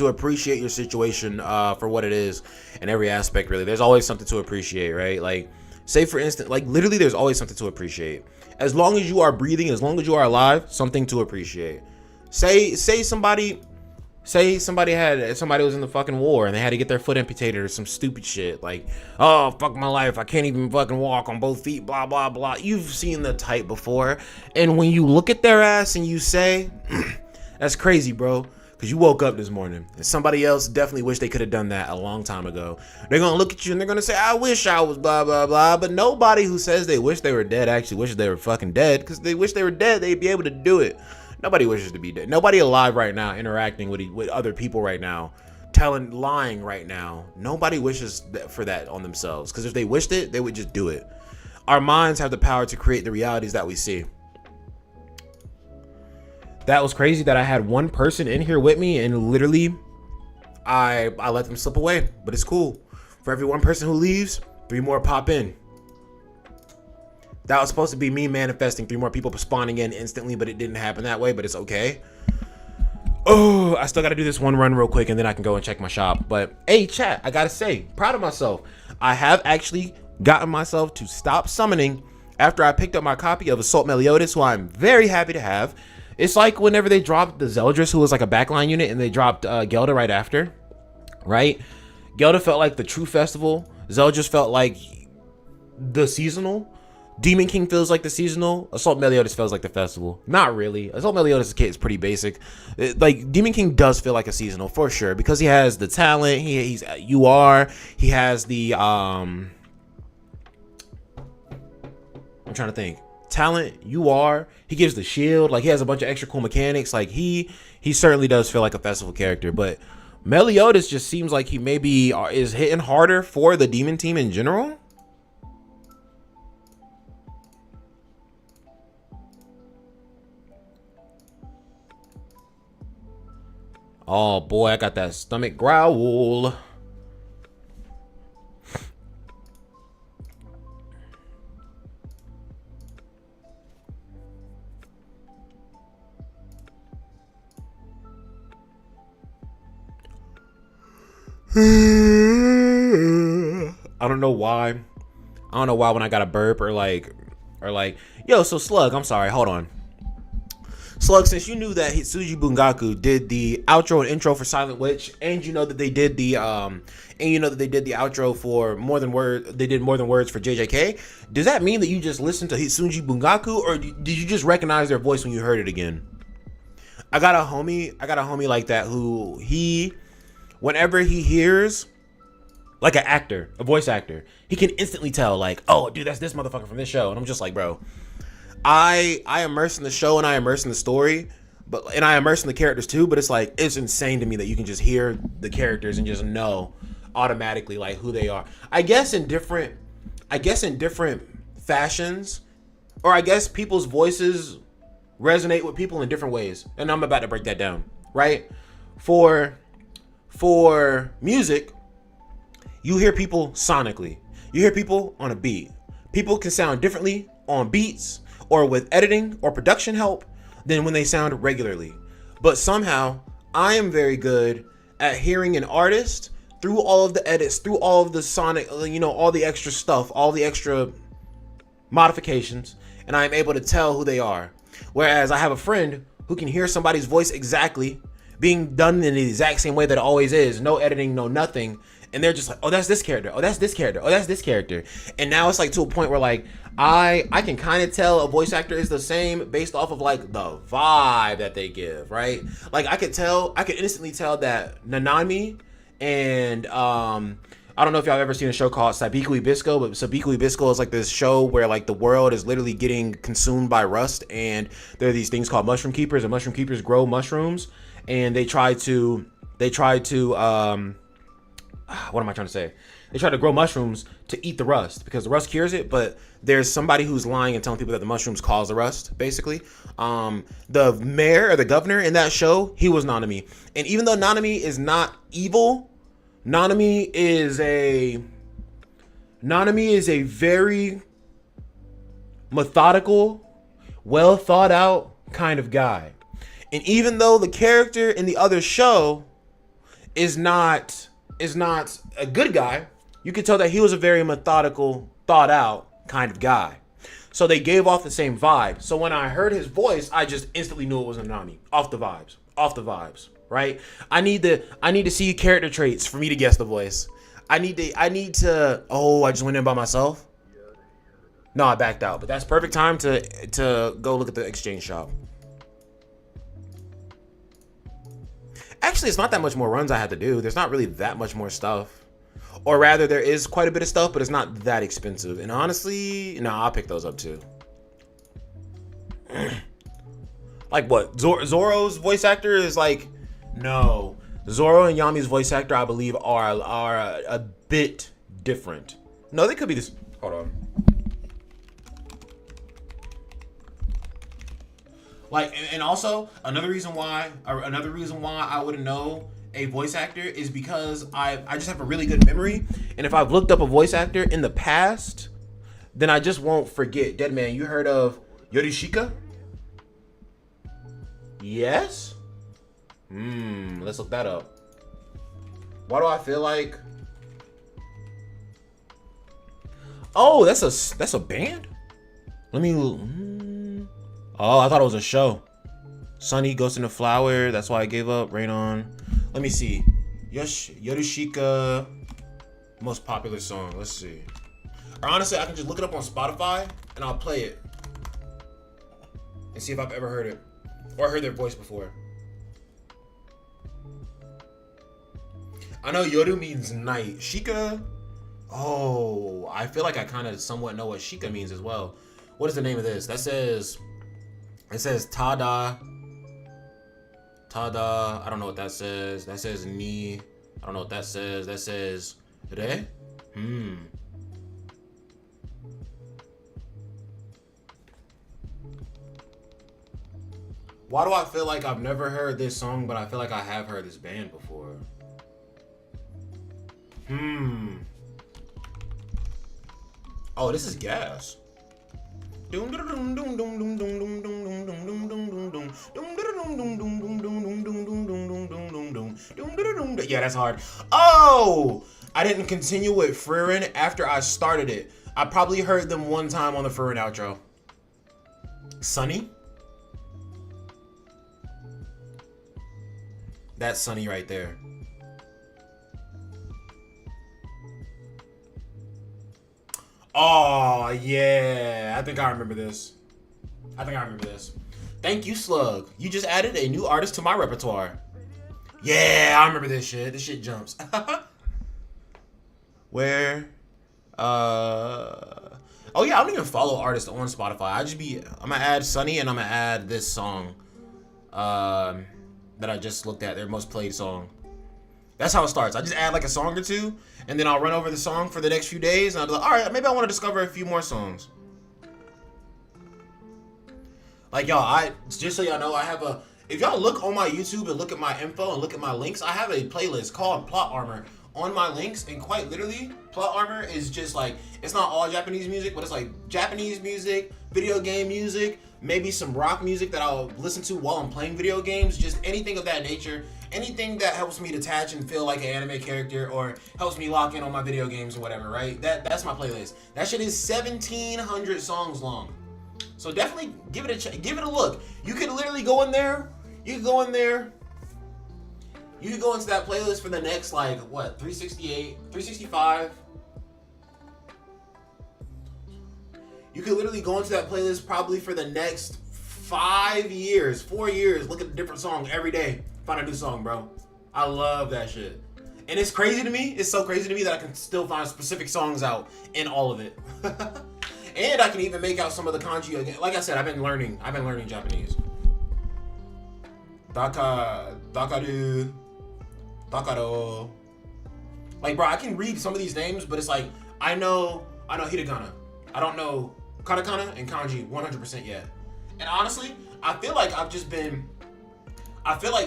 appreciate your situation for what it is in every aspect, really. There's always something to appreciate, right? Like, say for instance, like literally there's always something to appreciate. As long as you are breathing, as long as you are alive, something to appreciate. Say somebody was in the fucking war and they had to get their foot amputated or some stupid shit. Like, oh, fuck my life, I can't even fucking walk on both feet, blah, blah, blah. You've seen the type before. And when you look at their ass and you say, that's crazy, bro. because you woke up this morning, and somebody else definitely wish they could have done that a long time ago. They're gonna look at you and they're gonna say, I wish I was blah blah blah. But nobody who says they wish they were dead actually wishes they were fucking dead, because they wish they were dead, they'd be able to do it. Nobody wishes to be dead. Nobody alive right now interacting with other people right now, lying right now. Nobody wishes for that on themselves, because if they wished it, they would just do it. Our minds have the power to create the realities that we see. That was crazy that I had one person in here with me, and literally I let them slip away, but it's cool. For every one person who leaves, 3 more pop in. That was supposed to be me manifesting 3 more people spawning in instantly, but it didn't happen that way, but it's okay. Oh, I still got to do this one run real quick, and then I can go and check my shop. But hey, chat, I got to say, proud of myself. I have actually gotten myself to stop summoning after I picked up my copy of Assault Meliodas, who I'm very happy to have. It's like whenever they dropped the Zeldris, who was like a backline unit, and they dropped Gelda right after, right? Gelda felt like the true festival. Zeldris felt like the seasonal. Demon King feels like the seasonal. Assault Meliodas feels like the festival. Not really. Assault Meliodas' kit is pretty basic. Like, Demon King does feel like a seasonal for sure, because he has the talent. He's UR. He has the I'm trying to think. Talent, UR. He gives the shield. Like, he has a bunch of extra cool mechanics. Like, he certainly does feel like a festival character. But Meliodas just seems like he maybe is hitting harder for the demon team in general. Oh boy, I got that stomach growl. I don't know why. I don't know why when I got a burp or like, yo, so Slug, I'm sorry, hold on. Slug, since you knew that Hitsuji Bungaku did the outro and intro for Silent Witch, and you know that they did the outro for More Than Words, they did More Than Words for JJK, does that mean that you just listened to Hitsuji Bungaku, or did you just recognize their voice when you heard it again? I got a homie like that who whenever he hears like an actor, a voice actor, he can instantly tell, like, oh dude, that's this motherfucker from this show. And I'm just like, bro, I immerse in the show and I immerse in the story, and I immerse in the characters too, but it's like, it's insane to me that you can just hear the characters and just know automatically like who they are. I guess in different fashions, or I guess people's voices resonate with people in different ways. And I'm about to break that down, right? For music, you hear people sonically. You hear people on a beat. People can sound differently on beats or with editing or production help than when they sound regularly. But somehow, I am very good at hearing an artist through all of the edits, through all of the sonic, all the extra stuff, all the extra modifications, and I'm able to tell who they are. Whereas I have a friend who can hear somebody's voice exactly being done in the exact same way that it always is, no editing, no nothing, and they're just like, oh, that's this character, oh, that's this character, oh, that's this character. And now it's like to a point where like I can kind of tell a voice actor is the same based off of like the vibe that they give, right? Like I could instantly tell that Nanami and I don't know if y'all have ever seen a show called Sabiku Ibisco, but Sabiku Ibisco is like this show where like the world is literally getting consumed by rust, and there are these things called mushroom keepers, and mushroom keepers grow mushrooms, and they try to what am I trying to say? They try to grow mushrooms to eat the rust because the rust cures it, but there's somebody who's lying and telling people that the mushrooms cause the rust, basically. The mayor or the governor in that show, he was Nanami. And even though Nanami is not evil, Nanami is a very methodical, well thought out kind of guy. And even though the character in the other show is not a good guy, you could tell that he was a very methodical, thought out kind of guy. So they gave off the same vibe. So when I heard his voice, I just instantly knew it was Nanami. Off the vibes, right? I need to see character traits for me to guess the voice. I need to oh, I just went in by myself? No, I backed out, but that's perfect time to go look at the exchange shop. Actually, it's not that much more runs I have to do. There's not really that much more stuff. Or rather, there is quite a bit of stuff, but it's not that expensive. And honestly, no, I'll pick those up too. Like what? Zoro's voice actor is like, no. Zoro and Yami's voice actor, I believe, are a bit different. No, they could be this. Hold on. Like, and also another reason why I wouldn't know a voice actor is because I just have a really good memory, and if I've looked up a voice actor in the past, then I just won't forget. Deadman, you heard of Yorishika? Yes. Let's look that up. Why do I feel like? Oh, that's a band. Let me. Oh, I thought it was a show. Sunny, Ghost in the Flower. That's why I gave up. Rain On. Let me see. Yorishika. Most popular song. Let's see. Or honestly, I can just look it up on Spotify and I'll play it and see if I've ever heard it or heard their voice before. I know Yoru means night. Shika. Oh, I feel like I kind of somewhat know what Shika means as well. What is the name of this? It says Tada. Tada. I don't know what that says. That says Ni. I don't know what that says. That says Re. Why do I feel like I've never heard this song, but I feel like I have heard this band before? Oh, this is Gas. Yeah, that's hard. Oh, I didn't continue with Frieren after I started it. I probably heard them one time on the Frieren outro. Sunny? That's Sunny right there. Oh, yeah. I think I remember this. Thank you, Slug. You just added a new artist to my repertoire. Yeah, I remember this shit. This shit jumps. Where? Oh, yeah, I don't even follow artists on Spotify. I'm going to add Sunny and I'm going to add this song that I just looked at, their most played song. That's how it starts. I just add like a song or two, and then I'll run over the song for the next few days, and I'll be like, all right, maybe I want to discover a few more songs. Like, y'all, just so y'all know, if y'all look on my YouTube and look at my info and look at my links, I have a playlist called Plot Armor on my links, and quite literally, Plot Armor is just like, it's not all Japanese music, but it's like Japanese music, video game music, maybe some rock music that I'll listen to while I'm playing video games, just anything of that nature. Anything that helps me detach and feel like an anime character or helps me lock in on my video games or whatever, right? That's my playlist. That shit is 1,700 songs long. So definitely give it a look. You could literally go in there. You could go into that playlist for the next, like, what, 368, 365. You could literally go into that playlist probably for the next 4 years. Look at a different song every day. Find a new song, bro. I love that shit. And it's crazy to me. It's so crazy to me that I can still find specific songs out in all of it. And I can even make out some of the kanji again. Like I said, I've been learning Japanese. Dakaru. Dakaro. Like, bro, I can read some of these names, but it's like, I know hiragana. I don't know katakana and kanji 100% yet. And honestly, I feel like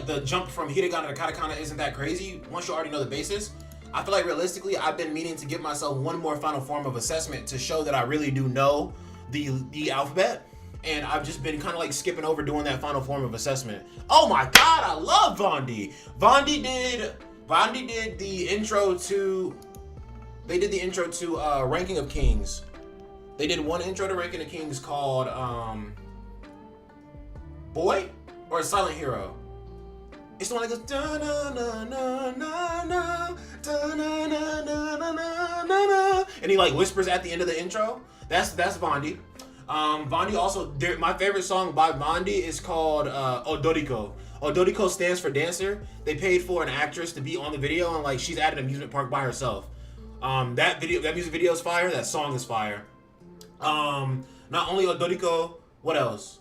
the jump from hiragana to katakana isn't that crazy once you already know the basis. I feel like realistically, I've been meaning to give myself one more final form of assessment to show that I really do know the alphabet. And I've just been kind of like skipping over doing that final form of assessment. Oh my god, I love Vondi. Vondi did the intro to Ranking of Kings. They did one intro to Ranking of Kings called Boy or Silent Hero. It's the one that goes da na na na na na da na na na na na na, and he like whispers at the end of the intro. That's Vondi. Vondi also, my favorite song by Vondi is called Odoriko. Dodiko stands for dancer. They paid for an actress to be on the video, and like she's at an amusement park by herself. That music video is fire. That song is fire. Not only Dodiko, what else?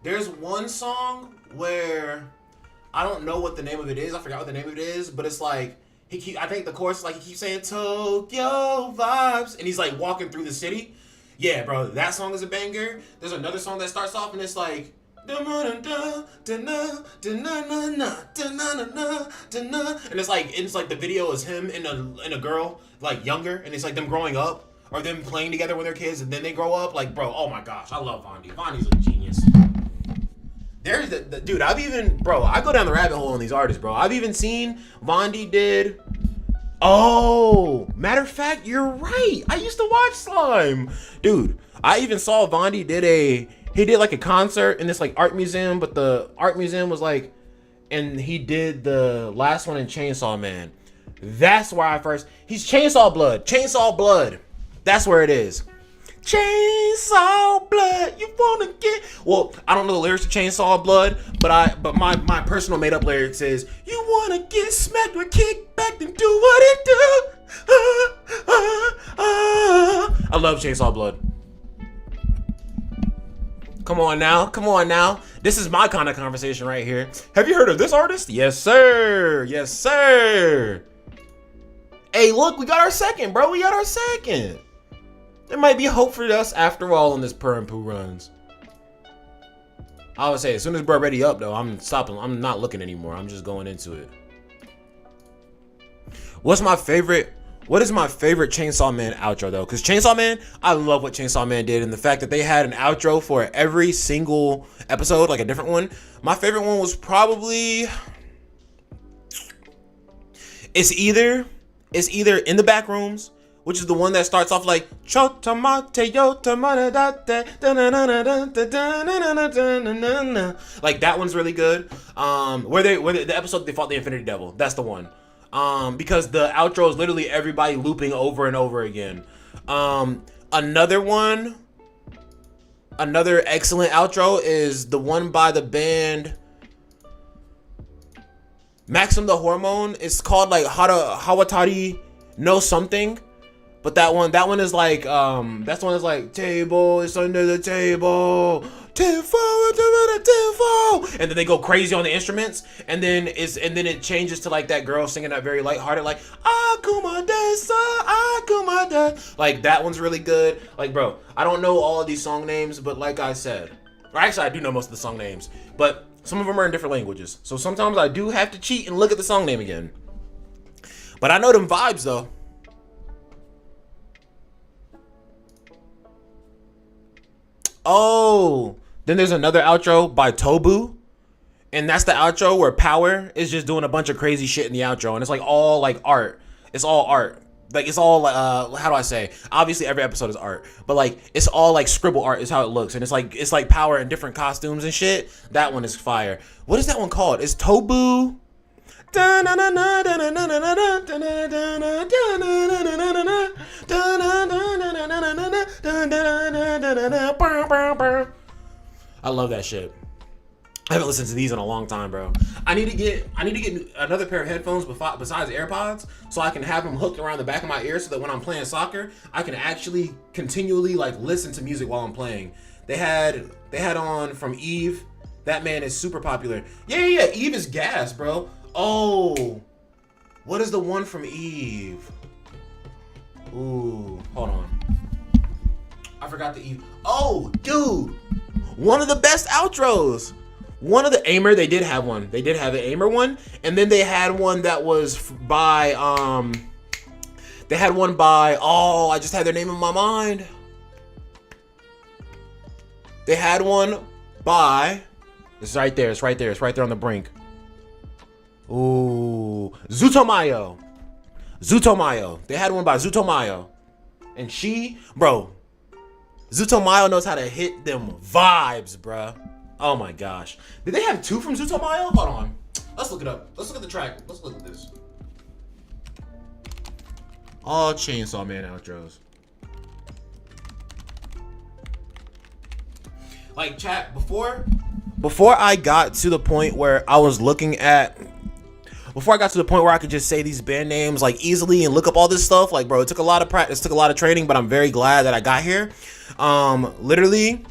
There's one song where I don't know what the name of it is. I forgot what the name of it is, but it's like I think the chorus is like he keeps saying Tokyo vibes, and he's like walking through the city. Yeah, bro, that song is a banger. There's another song that starts off and it's like and it's like the video is him and a girl like younger, and it's like them growing up or them playing together when they're kids and then they grow up. Like, bro, oh my gosh, I love Vondi. Vondi's a genius. There's the dude. I go down the rabbit hole on these artists, bro. I've even seen Vondi did. Oh, matter of fact, you're right. I used to watch Slime, dude. I even saw Vondi did like a concert in this like art museum, but the art museum was like, and he did the last one in Chainsaw Man. That's where he's Chainsaw Blood. That's where it is. Chainsaw Blood, you wanna get? Well, I don't know the lyrics to Chainsaw Blood, but my personal made up lyrics is you wanna get smacked or kicked back and do what it do. I love Chainsaw Blood. Come on now. This is my kind of conversation right here. Have you heard of this artist? Yes, sir. Hey, look, we got our second, bro. There might be hope for us after all on this Purr and Poo runs. I would say as soon as we're ready up, though, I'm stopping. I'm not looking anymore. I'm just going into it. What is my favorite Chainsaw Man outro, though? Because Chainsaw Man, I love what Chainsaw Man did, and the fact that they had an outro for every single episode, like a different one. My favorite one was probably it's either In the Back Rooms, which is the one that starts off like like that one's really good. Where the episode they fought the Infinity Devil, that's the one. Because the outro is literally everybody looping over and over again. Another excellent outro is the one by the band Maxim the Hormone. It's called like Hawatari no something. But that one is like table, it's under the table, and then they go crazy on the instruments, and then it changes to like that girl singing that very lighthearted like Akuma Desa. Like that one's really good. Like, bro, I don't know all of these song names, but like I said, or actually I do know most of the song names, but some of them are in different languages. So sometimes I do have to cheat and look at the song name again. But I know them vibes though. Oh, then there's another outro by Tobu, and that's the outro where Power is just doing a bunch of crazy shit in the outro, and it's like all like art. It's all art. Like it's all how do I say? Obviously every episode is art, but like it's all like scribble art is how it looks, and it's like Power in different costumes and shit. That one is fire. What is that one called? It's Tobu. I love that shit. I haven't listened to these in a long time, bro. I need to get another pair of headphones besides AirPods, so I can have them hooked around the back of my ear, so that when I'm playing soccer, I can actually continually like listen to music while I'm playing. They had on from Eve. That man is super popular. Yeah. Eve is gas, bro. Oh, what is the one from Eve? Ooh, hold on. I forgot the Eve. Oh, dude, one of the best outros. One of the Aimer, they did have one. They did have an Aimer one, and then they had one that was by They had one by oh, I just had their name in my mind. They had one by. It's right there. It's right there. It's right there on the brink. Ooh, Zutomayo. They had one by Zutomayo. And Zutomayo knows how to hit them vibes, bruh. Oh my gosh. Did they have two from Zutomayo? Hold on. Let's look it up. Let's look at the track. Let's look at this. All Chainsaw Man outros. Like, chat, before before I got to the point where I was looking at, before I got to the point where I could just say these band names like easily and look up all this stuff, like, bro, it took a lot of practice, took a lot of training, but I'm very glad that I got here. Literally,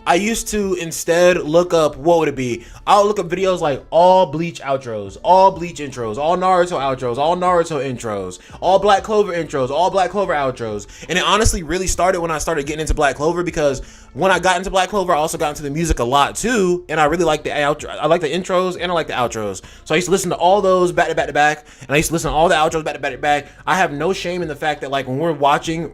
I used to instead look up, what would it be? I'll look up videos like all Bleach outros, all Bleach intros, all Naruto outros, all Naruto intros, all Black Clover intros, all Black Clover outros. And it honestly really started when I started getting into Black Clover, because when I got into Black Clover, I also got into the music a lot too. And I really like the outro. I like the intros and I like the outros. So I used to listen to all those back to back to back. And I used to listen to all the outros back to back to back. I have no shame in the fact that, like, when we're watching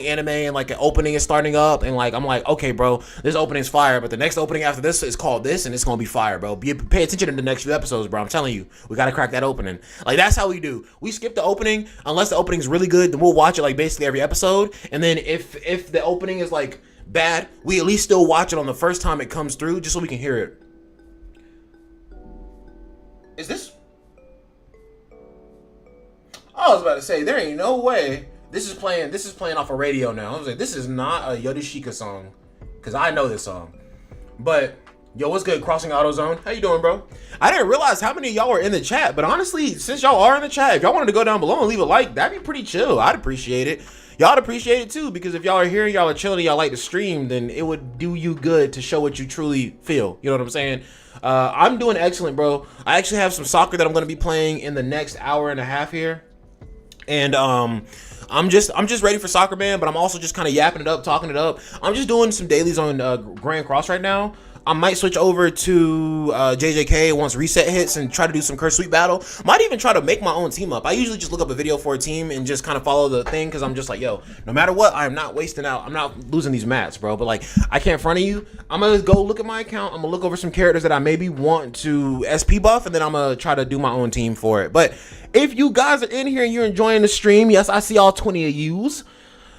anime and like an opening is starting up and like, I'm like, okay, bro, this opening's fire, but the next opening after this is called this and it's gonna be fire, bro. Pay attention to the next few episodes, bro. I'm telling you, we gotta crack that opening. Like, that's how we do. We skip the opening unless the opening's really good, then we'll watch it like basically every episode. And then if the opening is like bad, we at least still watch it on the first time it comes through, just so we can hear it. Is this? I was about to say, there ain't no way this is playing off a radio now. I was like, this is not a Yorushika song, because I know this song. But yo, what's good, Crossing AutoZone? How you doing, bro? I didn't realize how many of y'all were in the chat, but honestly, since y'all are in the chat, if y'all wanted to go down below and leave a like, that'd be pretty chill. I'd appreciate it. Y'all would appreciate it too, because if y'all are here, y'all are chilling, y'all like to stream, then it would do you good to show what you truly feel. You know what I'm saying? I'm doing excellent, bro. I actually have some soccer that I'm going to be playing in the next hour and a half here. And I'm just ready for soccer, man, but I'm also just kind of yapping it up, talking it up. I'm just doing some dailies on Grand Cross right now. I might switch over to JJK once reset hits and try to do some Curse Sweep battle. Might even try to make my own team up. I usually just look up a video for a team and just kind of follow the thing, because I'm just like, yo, no matter what, I'm not wasting out. I'm not losing these mats, bro. But like, I can't front of you. I'm going to go look at my account. I'm going to look over some characters that I maybe want to SP buff, and then I'm going to try to do my own team for it. But if you guys are in here and you're enjoying the stream, yes, I see all 20 of yous.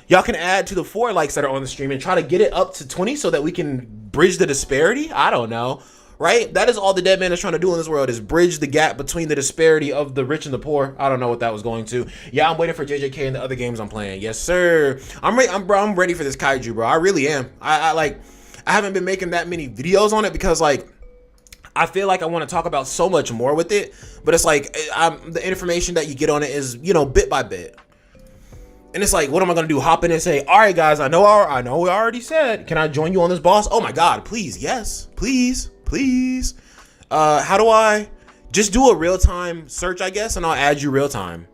Y'all can add to the 4 likes that are on the stream and try to get it up to 20 so that we can bridge the disparity. I don't know, right? That is all the dead man is trying to do in this world, is bridge the gap between the disparity of the rich and the poor. I don't know what that was going to. Yeah, I'm waiting for JJK and the other games I'm playing. Yes, sir. I'm ready for this kaiju, bro. I really am. I haven't been making that many videos on it because, like, I feel like I want to talk about so much more with it, but it's like the information that you get on it is, you know, bit by bit. And it's like, what am I going to do? Hop in and say, all right, guys, I know we already said, can I join you on this boss? Oh, my God, please. Yes, please, please. How do I just do a real-time search, I guess, and I'll add you real-time.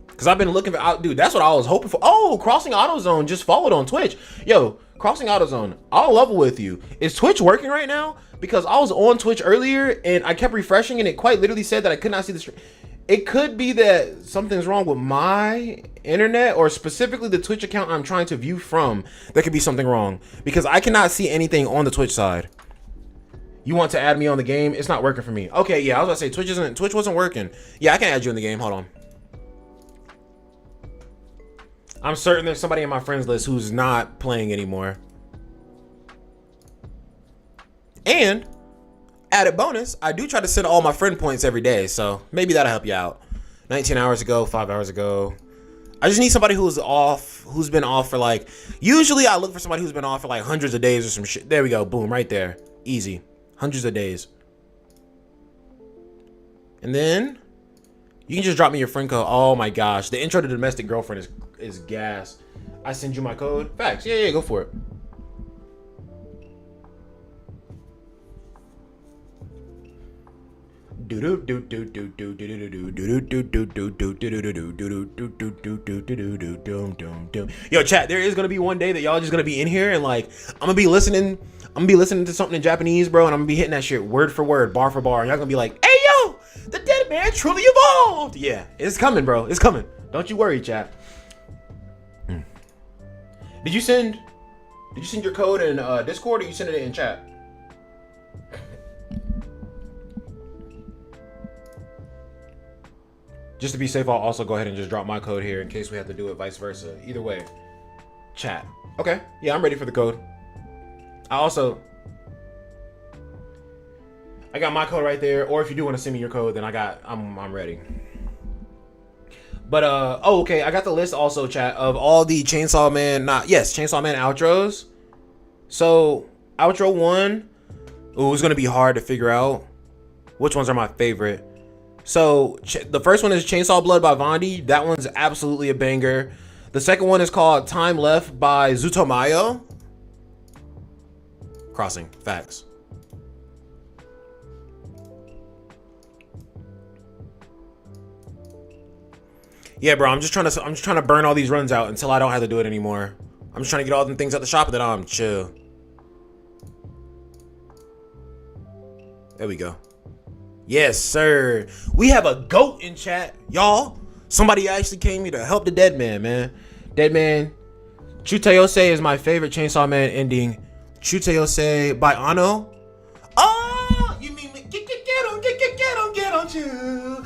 Because I've been looking for, dude, that's what I was hoping for. Oh, Crossing AutoZone just followed on Twitch. Yo, Crossing AutoZone, I'll level with you. Is Twitch working right now? Because I was on Twitch earlier, and I kept refreshing, and it quite literally said that I could not see the stream. It could be that something's wrong with my internet, or specifically the Twitch account I'm trying to view from. There could be something wrong, because I cannot see anything on the Twitch side. You want to add me on the game? It's not working for me. Okay, yeah, I was about to say Twitch wasn't working. Yeah, I can add you in the game. Hold on. I'm certain there's somebody in my friends list who's not playing anymore. And added bonus, I do try to send all my friend points every day, so maybe that'll help you out. 19 hours ago, 5 hours ago. I just need somebody who's been off for like, usually I look for somebody who's been off for like hundreds of days or some shit. There we go, boom, right there. Easy. Hundreds of days. And then you can just drop me your friend code. Oh my gosh, the intro to Domestic Girlfriend is gas. I send you my code. Facts. Yeah, go for it. Yo, chat, there is gonna be one day that y'all just gonna be in here and like I'm gonna be listening to something in Japanese, bro, and I'm gonna be hitting that shit word for word, bar for bar, and y'all gonna be like, hey yo, the dead man truly evolved. Yeah, it's coming, bro. It's coming. Don't you worry, chat. Did you send your code in Discord, or you send it in chat? Just to be safe, I'll also go ahead and just drop my code here in case we have to do it vice versa. Either way, chat. Okay, yeah, I'm ready for the code. I got my code right there, or if you do want to send me your code, then I'm ready. But oh, okay, I got the list also, chat, of all the Chainsaw Man outros. So outro 1, it's gonna be hard to figure out which ones are my favorite. So the first one is Chainsaw Blood by Vondi. That one's absolutely a banger. The second one is called Time Left by Zutomayo. Crossing, facts. Yeah, bro, I'm just trying to burn all these runs out until I don't have to do it anymore. I'm just trying to get all them things at the shop and then I'm chill. There we go. Yes, sir. We have a GOAT in chat, y'all. Somebody actually came here to help the dead man. Dead man. Chuteyose is my favorite Chainsaw Man ending. Chuteyose by Ano. Oh, you mean get on you. Get on you.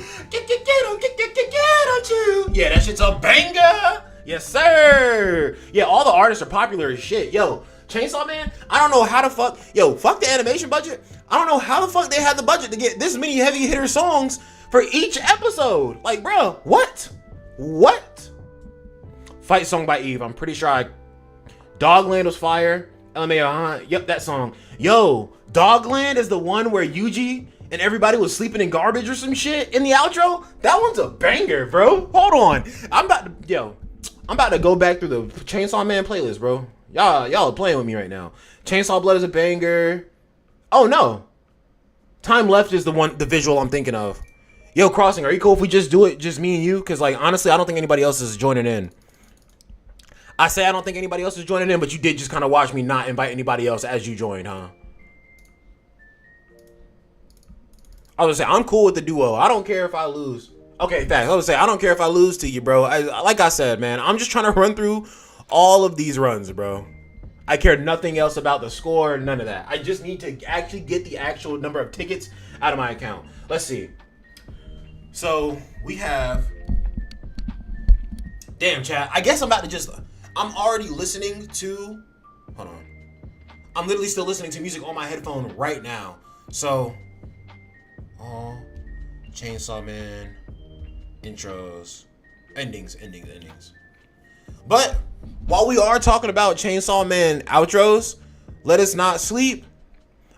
Yeah, that shit's a banger. Yes, sir. Yeah, all the artists are popular as shit. Yo, Chainsaw Man, I don't know how the fuck. Yo, fuck the animation budget. I don't know how the fuck they had the budget to get this many heavy hitter songs for each episode. Like, bro, what? Fight Song by Eve. I'm pretty sure Dogland was fire. LMAO, yep, that song. Yo, Dogland is the one where Yuji and everybody was sleeping in garbage or some shit in the outro. That one's a banger, bro. Hold on. I'm about to go back through the Chainsaw Man playlist, bro. Y'all are playing with me right now. Chainsaw Blood is a banger. Oh no. Time Left is the visual I'm thinking of. Yo, Crossing, are you cool if we just do it, just me and you? Because, like, honestly, I don't think anybody else is joining in. I say I don't think anybody else is joining in, but you did just kind of watch me not invite anybody else as you joined, huh? I was gonna say, I'm cool with the duo. I don't care if I lose. Okay, thanks. I was gonna say, I don't care if I lose to you, bro. Like I said, man, I'm just trying to run through all of these runs, bro. I care nothing else about the score, none of that. I just need to actually get the actual number of tickets out of my account. Let's see. So, we have... Damn, chat. I guess I'm already listening to... Hold on. I'm literally still listening to music on my headphone right now. So... Chainsaw Man... Intros... Endings. But... While we are talking about Chainsaw Man outros, let us not sleep.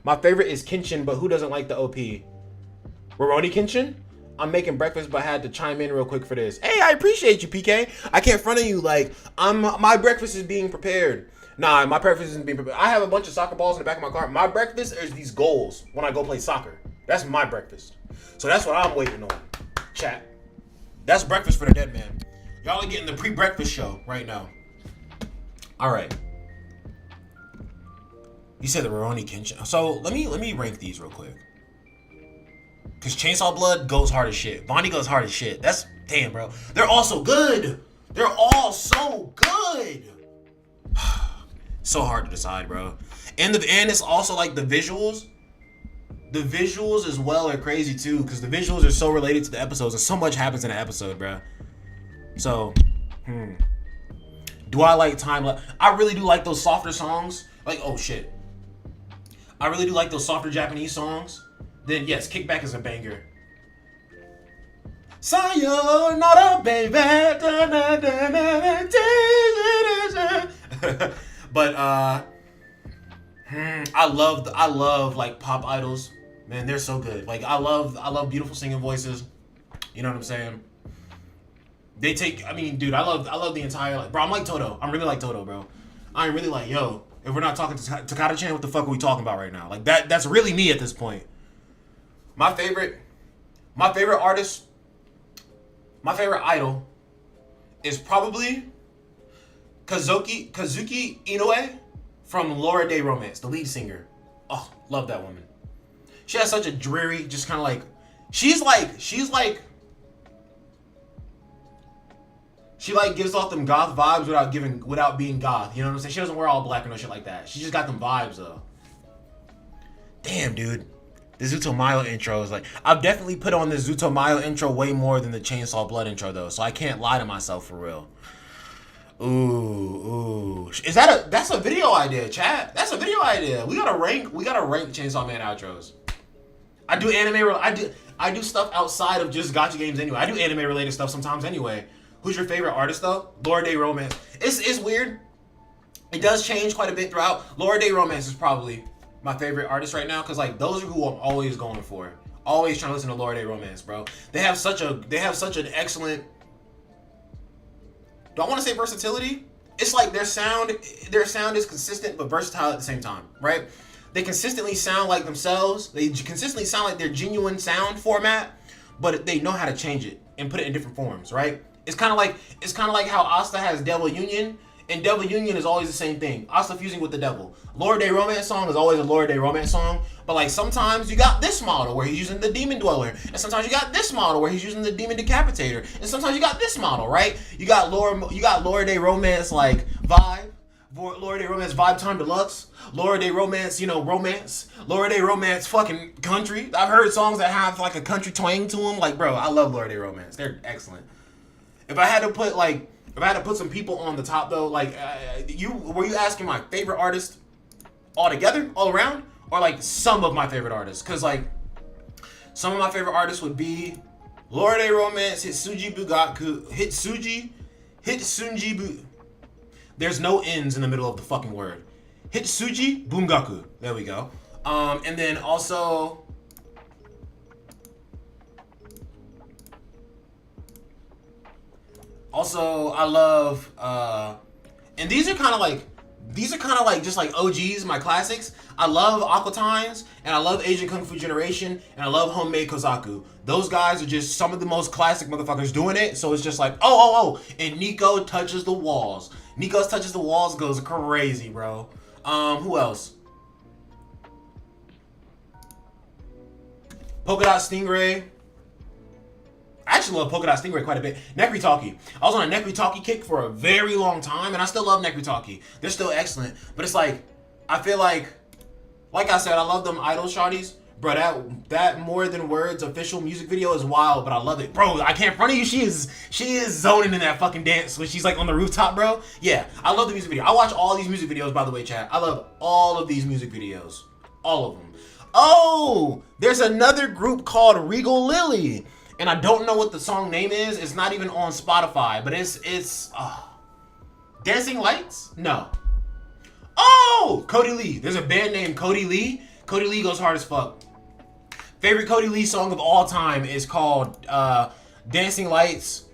My favorite is Kenshin, but who doesn't like the OP? Rurouni Kenshin? I'm making breakfast, but had to chime in real quick for this. Hey, I appreciate you, PK. I can't front on you like my breakfast is being prepared. Nah, my breakfast isn't being prepared. I have a bunch of soccer balls in the back of my car. My breakfast is these goals when I go play soccer. That's my breakfast. So that's what I'm waiting on. Chat. That's breakfast for the dead man. Y'all are getting the pre-breakfast show right now. All right. You said the Rurouni Kenshin. So let me rank these real quick. Cause Chainsaw Blood goes hard as shit. Vondi goes hard as shit. That's damn, bro. They're all so good. They're all so good. So hard to decide, bro. And it's also like the visuals. The visuals as well are crazy too, because the visuals are so related to the episodes, and so much happens in an episode, bro. So, do I like Time Left? I really do like those softer songs. Like, oh shit. I really do like those softer Japanese songs. Then yes, Kickback is a banger. Sayonara, baby. But I love like pop idols. Man, they're so good. Like I love beautiful singing voices. You know what I'm saying? Dude, I love the entire, like, bro, I'm like Toto. I'm really like Toto, bro. I'm really like, yo, if we're not talking to Takata-chan, what the fuck are we talking about right now? Like that's really me at this point. My favorite artist, my favorite idol is probably Kazuki Inoue from Laura Day Romance, the lead singer. Oh, love that woman. She has such a dreary, just kind of like, she gives off them goth vibes without being goth. You know what I'm saying? She doesn't wear all black or no shit like that. She just got them vibes though. Damn, dude. The Zutomayo intro is like, I've definitely put on the Zutomayo intro way more than the Chainsaw Blood intro though, so I can't lie to myself for real. Ooh. That's a video idea, chat. That's a video idea. We gotta rank Chainsaw Man outros. I do anime, I do stuff outside of just gacha games anyway. I do anime related stuff sometimes anyway. Who's your favorite artist though? Laura Day Romance. It's weird. It does change quite a bit throughout. Laura Day Romance is probably my favorite artist right now because like those are who I'm always going for. Always trying to listen to Laura Day Romance, bro. They have such an excellent. Do I want to say versatility? It's like their sound is consistent but versatile at the same time, right? They consistently sound like themselves. They consistently sound like their genuine sound format, but they know how to change it and put it in different forms, right? It's kind of like how Asta has Devil Union. And Devil Union is always the same thing. Asta fusing with the devil. Laura Day Romance song is always a Laura Day Romance song. But like sometimes you got this model where he's using the Demon Dweller. And sometimes you got this model where he's using the Demon Decapitator. And sometimes you got this model, right? You got Laura Day Romance like vibe. Laura Day Romance Vibe Time Deluxe. Laura Day Romance, romance. Laura Day Romance fucking country. I've heard songs that have like a country twang to them. Like, bro, I love Laura Day Romance. They're excellent. If I had to put some people on the top though, like were you asking my favorite artist all together, all around, or like some of my favorite artists? Cause like some of my favorite artists would be Laura Day Romance, Hitsuji Bungaku, Hitsunji Bu. There's no N's in the middle of the fucking word. Hitsuji Bungaku. There we go. And then also. Also, I love, and these are kind of like just like OGs, my classics. I love Aquatines, and I love Asian Kung Fu Generation, and I love Homemade Kozaku. Those guys are just some of the most classic motherfuckers doing it. So it's just like, and Nico Touches the Walls. Nico's Touches the Walls goes crazy, bro. Who else? Polka Dot Stingray. I actually love Polka Dot Stingray quite a bit. Nekritaki. I was on a Nekritaki kick for a very long time, and I still love Nekritaki. They're still excellent. But it's like, I feel like I said, I love them idol shawties. Bro, that More Than Words official music video is wild, but I love it. Bro, I can't front of you. She is zoning in that fucking dance when she's like on the rooftop, bro. Yeah, I love the music video. I watch all these music videos, by the way, chat. I love all of these music videos. All of them. Oh, there's another group called Regal Lily. And I don't know what the song name is. It's not even on Spotify, but it's Dancing Lights? No. Oh, Cody Lee. There's a band named Cody Lee. Cody Lee goes hard as fuck. Favorite Cody Lee song of all time is called Dancing Lights.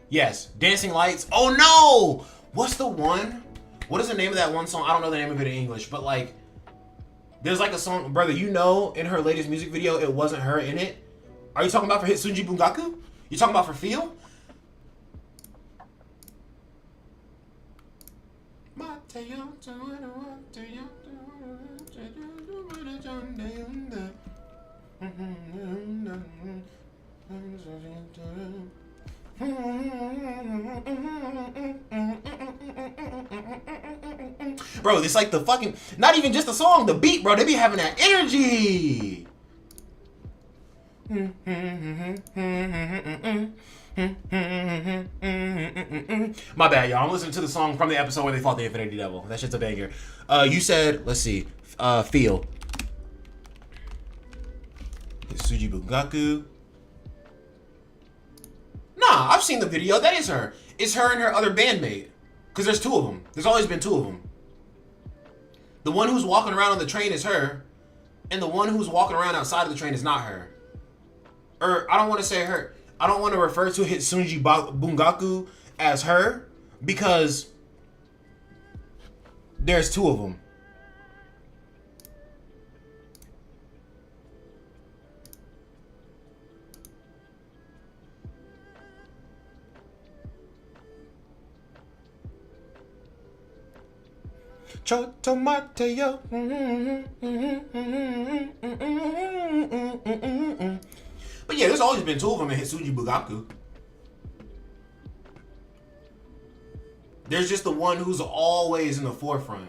Yes, Dancing Lights. Oh no! What's the one? What is the name of that one song? I don't know the name of it in English, but like, there's like a song, brother, in her latest music video, it wasn't her in it. Are you talking about for Hitsunji Bungaku? You talking about for Feel? Bro, it's like the fucking, not even just the song, the beat, bro. They be having that energy. My bad, y'all. I'm listening to the song from the episode where they fought the Infinity Devil. That shit's a banger. You said, let's see, Feel. Hitsuji Bungaku. Nah, I've seen the video. That is her. It's her and her other bandmate. Because there's two of them. There's always been two of them. The one who's walking around on the train is her. And the one who's walking around outside of the train is not her. Or, I don't want to say her. I don't want to refer to Hitsunji Bungaku as her. Because there's two of them. Chotomateo. But yeah, there's always been two of them in Hitsuji Bungaku. There's just the one who's always in the forefront.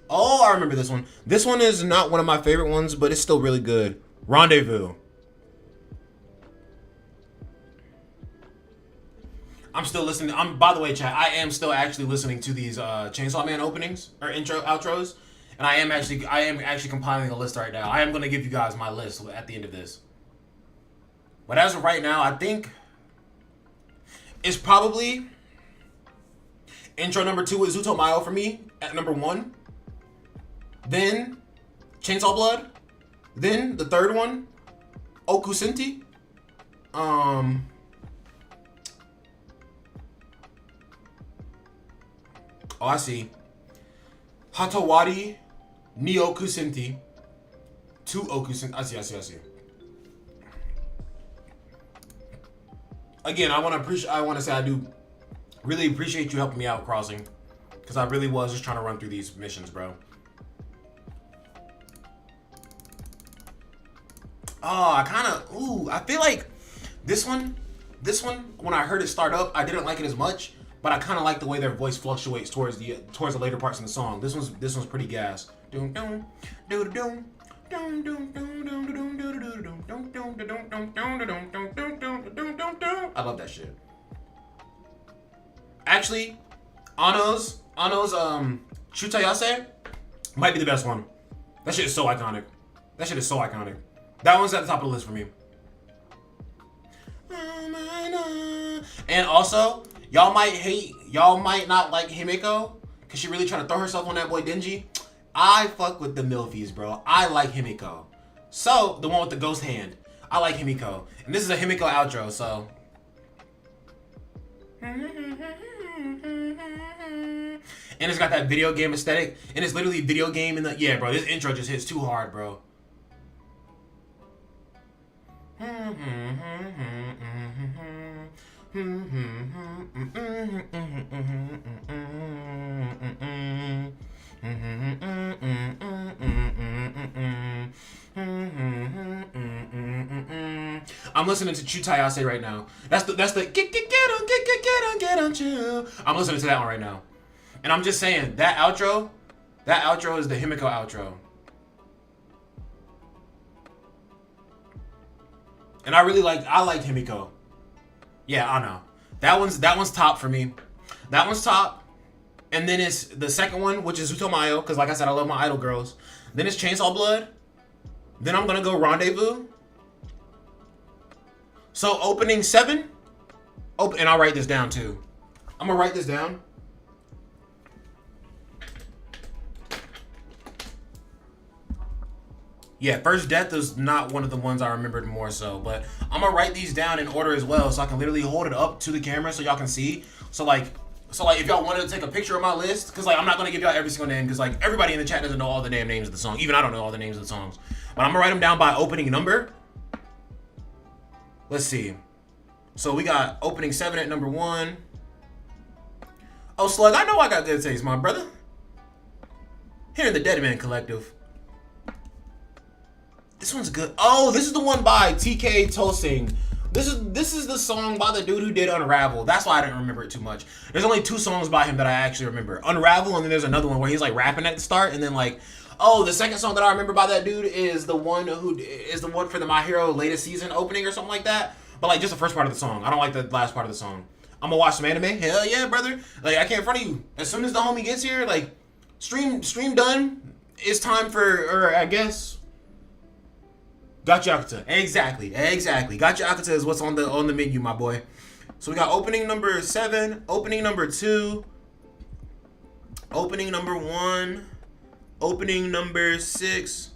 Oh, I remember this one. This one is not one of my favorite ones, but it's still really good. Rendezvous. I'm still listening. By the way, chat, I am still actually listening to these Chainsaw Man openings or outros, and I am actually compiling a list right now. I am going to give you guys my list at the end of this. But as of right now, I think it's probably Intro number 2 is Zutomayo for me at number 1. Then Chainsaw Blood. Then the third one, Okusinti. Oh, I see. Hatawari ni Okusinti. 2 Okusinti. I see. Again, I want to say I do really appreciate you helping me out, Crossing, because I really was just trying to run through these missions, bro. Oh, I feel like this one, when I heard it start up, I didn't like it as much, but I kind of like the way their voice fluctuates towards the later parts in the song. This one's pretty gas. I love that shit. Actually, Ano's Chutayase might be the best one. That shit is so iconic. That one's at the top of the list for me. And also, y'all might not like Himeko, because she really trying to throw herself on that boy Denji. I fuck with the Milfies, bro. I like Himeko. So, the one with the ghost hand. I like Himeko. And this is a Himeko outro, so. And it's got that video game aesthetic. And it's literally video game in the... Yeah, bro. This intro just hits too hard, bro. I'm listening to Chutayase right now. That's the get on you. I'm listening to that one right now. And I'm just saying, that outro is the Himeko outro. And I like Himeko. Yeah, I know. That one's top for me. That one's top. And then it's the second one, which is Zutomayo, because like I said, I love my idol girls. Then it's Chainsaw Blood. Then I'm gonna go Rendezvous. So opening 7. And I'll write this down too. I'm gonna write this down. Yeah, First Death is not one of the ones I remembered more so, but I'm gonna write these down in order as well, so I can literally hold it up to the camera so y'all can see. So like if y'all wanted to take a picture of my list, because like I'm not gonna give y'all every single name, because like everybody in the chat doesn't know all the damn names of the song. Even I don't know all the names of the songs, but I'm gonna write them down by opening number. Let's see. So we got opening 7 at number 1. Oh, Slug, I know I got good taste, my brother. Here in the Dead Man Collective. This one's good. Oh, this is the one by TK Tosing. This is the song by the dude who did Unravel. That's why I didn't remember it too much. There's only 2 songs by him that I actually remember. Unravel, and then there's another one where he's like rapping at the start, and then like, oh, the second song that I remember by that dude is the one for the My Hero latest season opening or something like that. But like just the first part of the song. I don't like the last part of the song. I'm gonna watch some anime. Hell yeah, brother. Like I can't front of you. As soon as the homie gets here, like stream done. It's time for, or I guess, Gacha Akuta. Exactly. Gacha Akuta is what's on the menu, my boy. So we got opening number 7, opening number 2, opening number 1, opening number 6.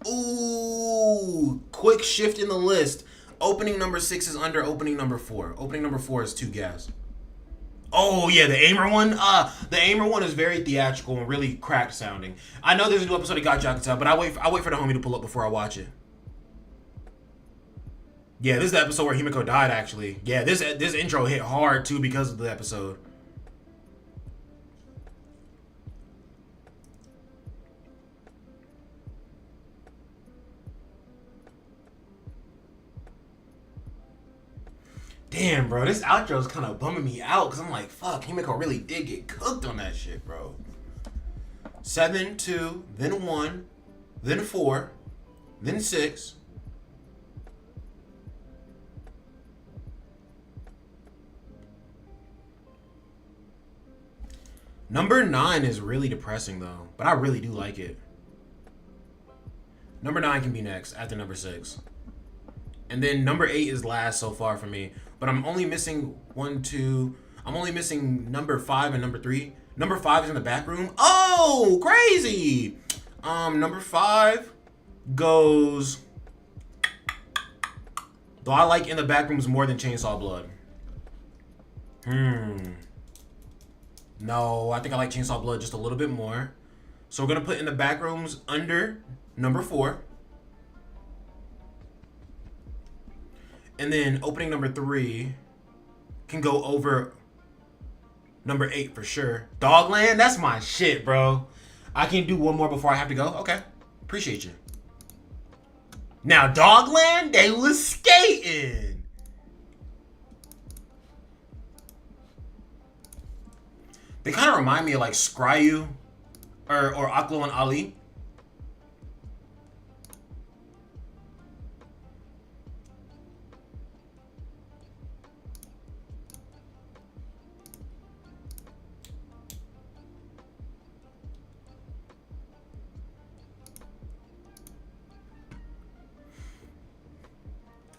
Ooh, quick shift in the list. Opening number 6 is under opening number 4. Opening number 4 is 2 gas. Oh yeah, the Aimer one. The Aimer one is very theatrical and really cracked sounding. I know there's a new episode of Gacha Akuta, but I wait for the homie to pull up before I watch it. Yeah, this is the episode where Himeko died. Actually, yeah, this intro hit hard too because of the episode. Damn, bro, this outro is kind of bumming me out because I'm like, fuck, Himeko really did get cooked on that shit, bro. 7, 2, then 1, then 4, then 6. Number 9 is really depressing though, but I really do like it. Number 9 can be next after number 6. And then number 8 is last so far for me. but I'm only missing one, two. I'm only missing number 5 and number 3. Number 5 is in the back room. Oh, crazy! Number 5 goes. Though I like In the Back Rooms more than Chainsaw Blood. No, I think I like Chainsaw Blood just a little bit more. So we're gonna put In the Back Rooms under number 4. And then opening number 3 can go over number 8 for sure. Dogland, that's my shit, bro. I can do one more before I have to go. Okay, appreciate you. Now, Dogland, they was skating. They kind of remind me of like Scryu or Aklo and Ali.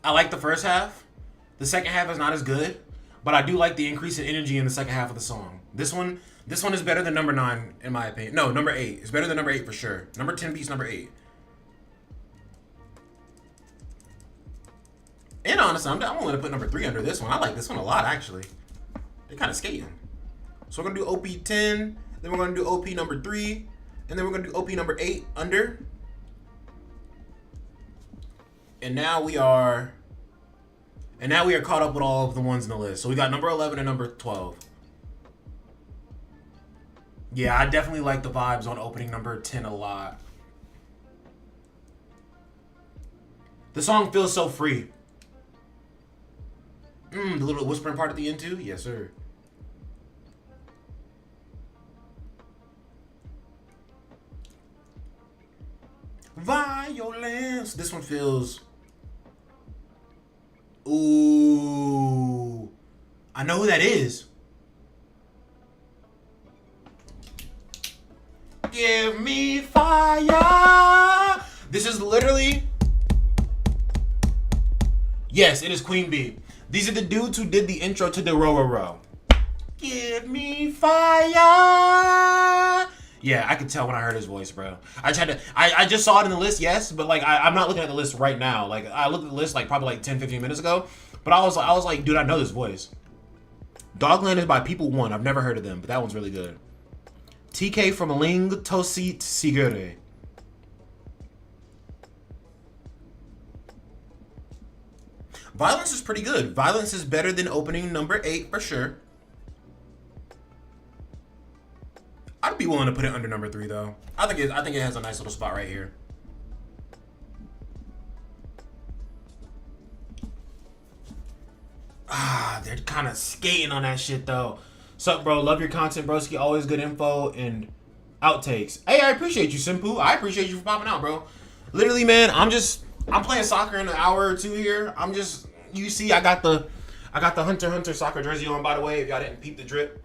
I like the first half. The second half is not as good, but I do like the increase in energy in the second half of the song. This one is better than number 9 in my opinion. No, number 8. It's better than number 8 for sure. Number 10 beats number 8. And honestly, I'm gonna put number 3 under this one. I like this one a lot actually. They're kind of skating. So we're gonna do OP 10, then we're gonna do OP number 3, and then we're gonna do OP number 8 under. And now we are caught up with all of the ones in the list. So we got number 11 and number 12. Yeah, I definitely like the vibes on opening number 10 a lot. The song feels so free. The little whispering part at the end too? Yes, sir. Violence. This one feels... Ooh. I know who that is. Give me fire. This is literally... Yes, it is Queen Bee. These are the dudes who did the intro to the Row. Give me fire. Yeah, I could tell when I heard his voice, bro. I just saw it in the list, yes, but like I'm not looking at the list right now. Like I looked at the list like probably like 10, 15 minutes ago, but I was like, dude, I know this voice. Dogland is by People One. I've never heard of them, but that one's really good. TK from Ling Tosit Sigure. Violence is pretty good. Violence is better than opening number 8 for sure. I'd be willing to put it under number 3 though. I think it has a nice little spot right here. They're kind of skating on that shit though. Sup, bro? Love your content, broski. Always good info and outtakes. Hey, I appreciate you, Simpu. I appreciate you for popping out, bro. Literally, man, I'm playing soccer in an hour or two here. You see, I got the Hunter x Hunter soccer jersey on, by the way, if y'all didn't peep the drip.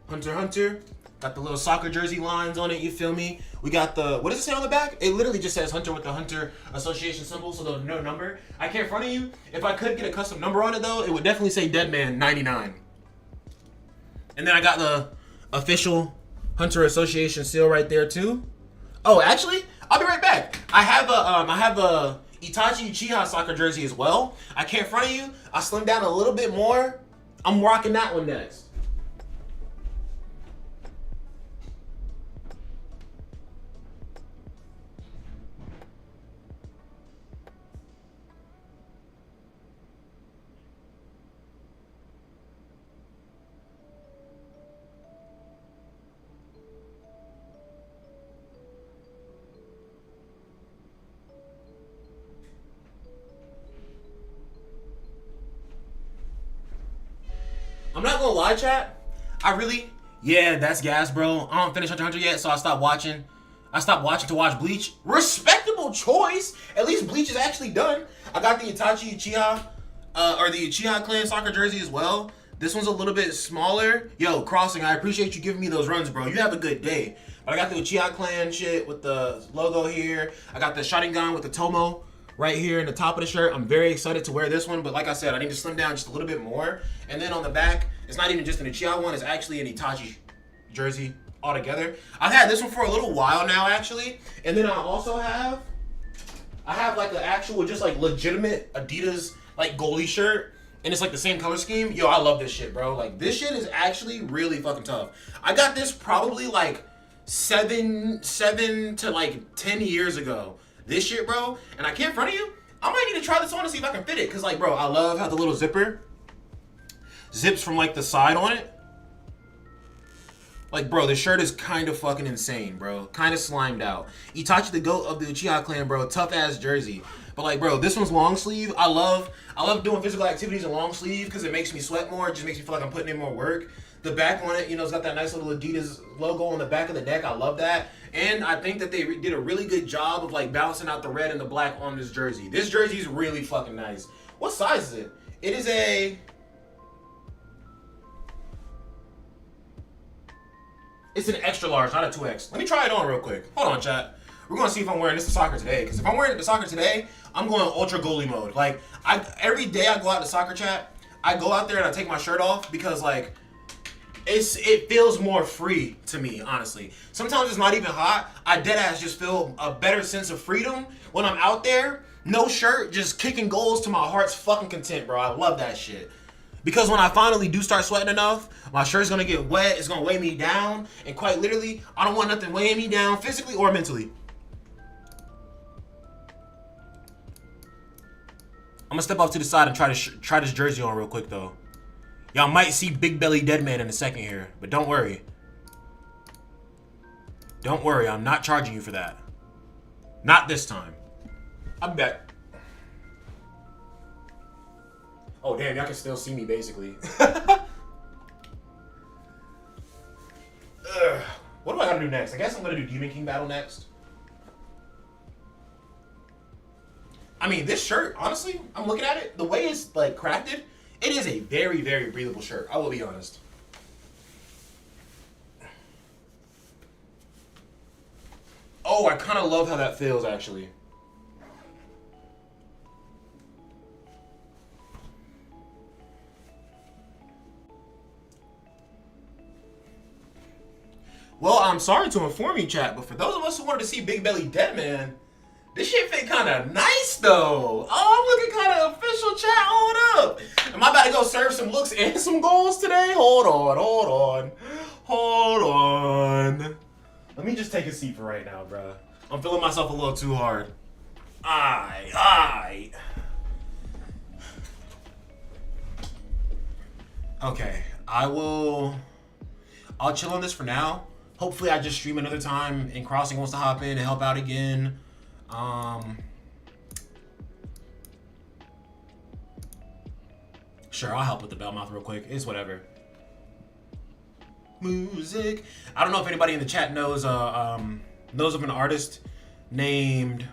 Hunter x Hunter. Got the little soccer jersey lines on it, you feel me? We got the, what does it say on the back? It literally just says Hunter with the Hunter Association symbol, so the no number. I can't front of you. If I could get a custom number on it though, it would definitely say Deadman 99. And then I got the official Hunter Association seal right there too. Oh, actually, I'll be right back. I have a Itachi Uchiha soccer jersey as well. I can't front of you. I slimmed down a little bit more. I'm rocking that one next. I'm not gonna lie, chat. Yeah, that's gas, bro. I don't finish Hunter x Hunter yet, so I stopped watching. I stopped watching to watch Bleach. Respectable choice. At least Bleach is actually done. I got the Itachi Uchiha, or the Uchiha Clan soccer jersey as well. This one's a little bit smaller. Yo, Crossing, I appreciate you giving me those runs, bro. You have a good day. But I got the Uchiha Clan shit with the logo here. I got the Sharingan with the Tomo right here in the top of the shirt. I'm very excited to wear this one, but like I said, I need to slim down just a little bit more. And then on the back, it's not even just an Uchiha one, it's actually an Itachi jersey altogether. I've had this one for a little while now, actually. And then I also have like an actual, just like legitimate Adidas like goalie shirt. And it's like the same color scheme. Yo, I love this shit, bro. Like, this shit is actually really fucking tough. I got this probably like 7 to like 10 years ago. This shit, bro. And I can't front of you. I might need to try this on to see if I can fit it. Cause like, bro, I love how the little zipper zips from like the side on it. Like, bro, this shirt is kind of fucking insane, bro. Kind of slimed out. Itachi, the GOAT of the Uchiha clan, bro. Tough ass jersey. But like, bro, this one's long sleeve. I love doing physical activities in long sleeve because it makes me sweat more. It just makes me feel like I'm putting in more work. The back on it, you know, it's got that nice little Adidas logo on the back of the neck. I love that. And I think that they did a really good job of like balancing out the red and the black on this jersey. This jersey is really fucking nice. What size is it? It is a... It's an extra large, not a 2X. Let me try it on real quick. Hold on, chat. We're gonna see if I'm wearing this to soccer today. Because if I'm wearing it to soccer today, I'm going ultra goalie mode. Like, every day I go out to soccer, chat, I go out there and I take my shirt off because like it feels more free to me, honestly. Sometimes it's not even hot. I deadass just feel a better sense of freedom when I'm out there. No shirt, just kicking goals to my heart's fucking content, bro. I love that shit. Because when I finally do start sweating enough, my shirt's gonna get wet, it's gonna weigh me down, and quite literally, I don't want nothing weighing me down physically or mentally. I'm gonna step off to the side and try this jersey on real quick though. Y'all might see Big Belly Deadman in a second here, but don't worry. Don't worry, I'm not charging you for that. Not this time. I'll be back. Oh damn, y'all can still see me basically. What do I gotta do next? I guess I'm gonna do Demon King battle next. I mean, this shirt, honestly, I'm looking at it, the way it's like crafted, it is a very, very breathable shirt. I will be honest. Oh, I kind of love how that feels, actually. Well, I'm sorry to inform you, chat, but for those of us who wanted to see Big Belly Deadman, this shit fit kind of nice, though. Oh, I'm looking kind of official, chat. Hold up. Am I about to go serve some looks and some goals today? Hold on. Let me just take a seat for right now, bro. I'm feeling myself a little too hard. Aight. Okay, I'll chill on this for now. Hopefully I just stream another time and Crossing wants to hop in and help out again. Sure, I'll help with the Bellmouth real quick. It's whatever. Music. I don't know if anybody in the chat knows of an artist named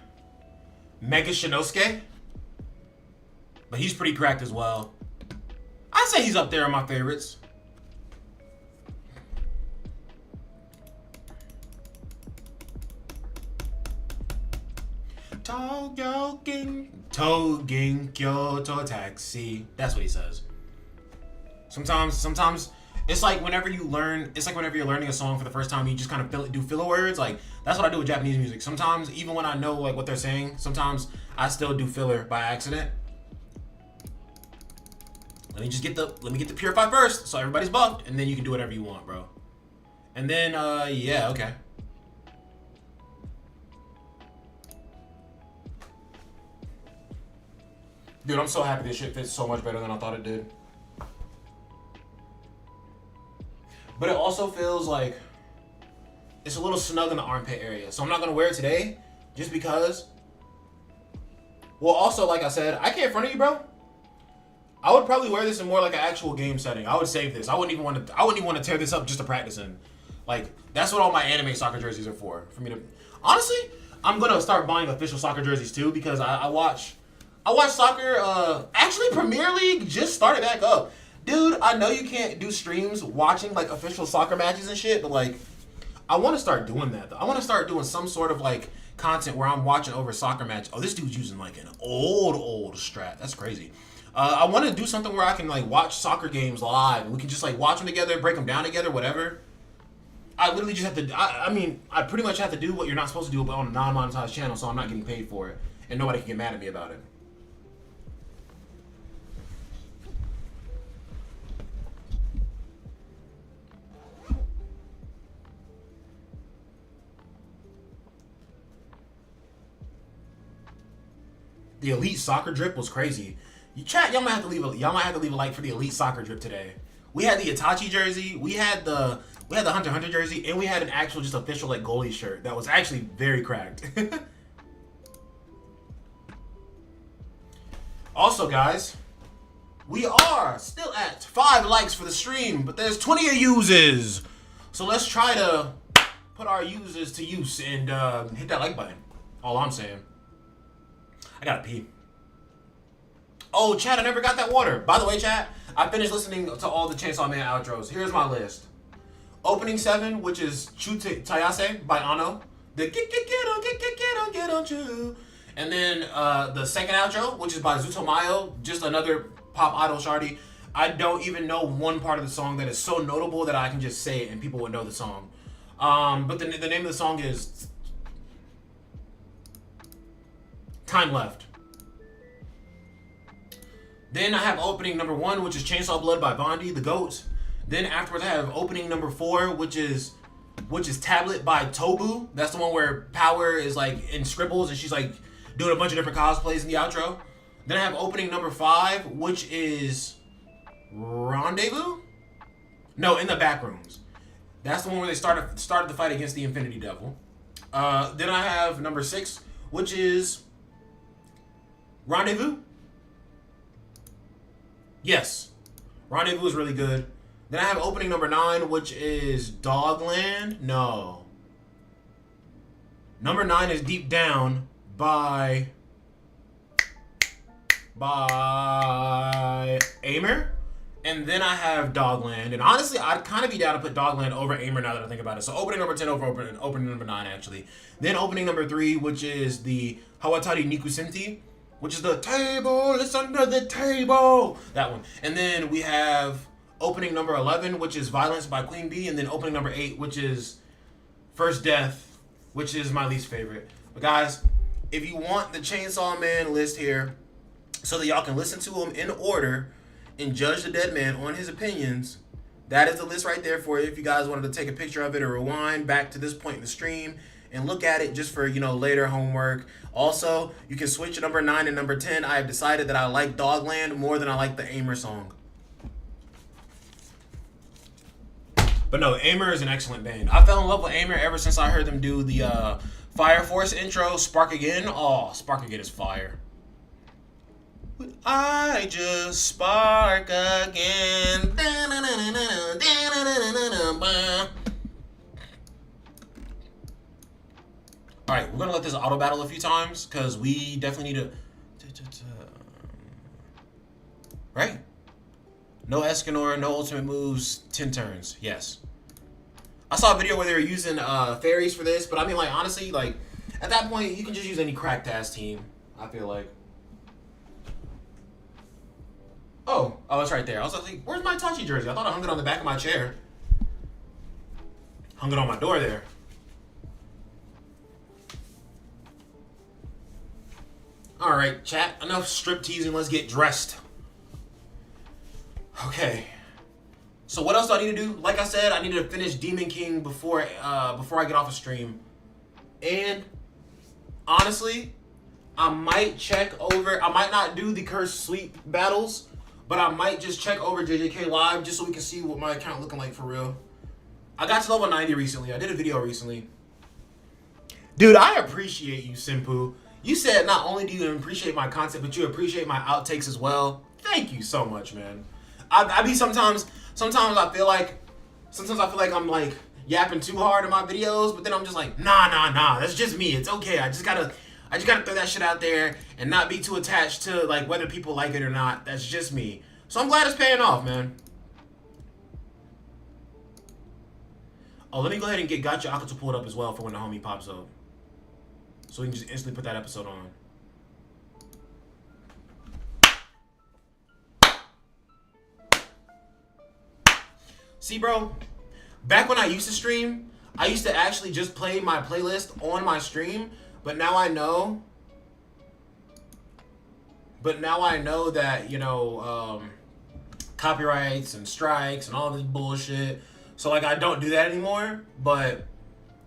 Mega Shinosuke, but he's pretty cracked as well. I'd say he's up there on my favorites. Togin Kyoto taxi. That's what he says. Sometimes it's like whenever you're learning a song for the first time, you just kind of do filler words. Like, that's what I do with Japanese music. Sometimes, even when I know like what they're saying, sometimes I still do filler by accident. Let me get the Purify first, so everybody's buffed, and then you can do whatever you want, bro. And then, yeah, okay. Dude, I'm so happy this shit fits so much better than I thought it did. But it also feels like it's a little snug in the armpit area. So I'm not going to wear it today just because. Well, also, like I said, I can't front of you, bro. I would probably wear this in more like an actual game setting. I would save this. I wouldn't even want to tear this up just to practice in. Like, that's what all my anime soccer jerseys are for me to. Honestly, I'm going to start buying official soccer jerseys too because I watch soccer. Actually, Premier League just started back up. Dude, I know you can't do streams watching like official soccer matches and shit, but like, I want to start doing that though. I want to start doing some sort of like content where I'm watching over a soccer match. Oh, this dude's using like an old strat. That's crazy. I want to do something where I can like watch soccer games live. We can just like watch them together, break them down together, whatever. I literally just have to. I mean, I pretty much have to do what you're not supposed to do, but on a non-monetized channel, so I'm not getting paid for it, and nobody can get mad at me about it. The elite soccer drip was crazy. Y'all might have to leave a like for the elite soccer drip today. We had the Itachi jersey, we had the Hunter x Hunter jersey, and we had an actual just official like goalie shirt that was actually very cracked. Also, guys, we are still at 5 likes for the stream, but there's 20 of uses. So let's try to put our users to use and hit that like button. All I'm saying. I gotta pee. Oh, chat, I never got that water. By the way, chat, I finished listening to all the Chainsaw Man outros. Here's my list. Opening 7, which is Chu Tayase by Ano. The get on Chu. And then the second outro, which is by Zutomayo, just another pop idol shardy. I don't even know one part of the song that is so notable that I can just say it and people would know the song. But the name of the song is Time Left. Then I have opening number 1, which is Chainsaw Blood by Bondi, the GOAT. Then afterwards I have opening number 4, which is Tablet by Tobu. That's the one where Power is like in scribbles and she's like doing a bunch of different cosplays in the outro. Then I have opening number 5, which is Rendezvous? No, In the Backrooms. That's the one where they started the fight against the Infinity Devil. Then I have number 6, which is Rendezvous. Yes, Rendezvous is really good. Then I have opening number 9, which is Dogland. No. Number 9 is Deep Down by Aimer. And then I have Dogland. And honestly, I'd kind of be down to put Dogland over Aimer now that I think about it. So opening number 10 over opening number 9, actually. Then opening number 3, which is the Hawatari Nikusenti, which is the table, it's under the table. That one. And then we have opening number 11, which is Violence by Queen Bee. And then opening number 8, which is First Death, which is my least favorite. But guys, if you want the Chainsaw Man list here so that y'all can listen to him in order and judge the dead man on his opinions, that is the list right there for you. If you guys wanted to take a picture of it or rewind back to this point in the stream and look at it just for, later homework. Also, you can switch number 9 and number 10. I have decided that I like Dogland more than I like the Aimer song. But no, Aimer is an excellent band. I fell in love with Aimer ever since I heard them do the Fire Force intro, Spark Again. Oh, Spark Again is fire. I just spark again. Alright, we're gonna let this auto battle a few times because we definitely need to. Right? No Escanor, no ultimate moves, 10 turns. Yes. I saw a video where they were using fairies for this, but I mean, like, honestly, like, at that point, you can just use any cracked ass team, I feel like. Oh, it's right there. I was like, where's my Itachi jersey? I thought I hung it on the back of my chair. Hung it on my door there. Alright, chat. Enough strip teasing. Let's get dressed. Okay. So what else do I need to do? Like I said, I need to finish Demon King before I get off a stream. And honestly, I might not do the Cursed Sleep battles, but I might just check over JJK Live just so we can see what my account looking like for real. I got to level 90 recently. I did a video recently. Dude, I appreciate you, Simpu. You said not only do you appreciate my content, but you appreciate my outtakes as well. Thank you so much, man. I be sometimes I feel like I'm like yapping too hard in my videos, but then I'm just like, nah, that's just me. It's okay. I just gotta throw that shit out there and not be too attached to like whether people like it or not. That's just me. So I'm glad it's paying off, man. Oh, let me go ahead and get Gotcha Akato pulled up as well for when the homie pops up. so we can just instantly put that episode on. See, bro, back when I used to stream, I used to actually just play my playlist on my stream, but now I know that, you know, copyrights and strikes and all this bullshit. So, like, I don't do that anymore, but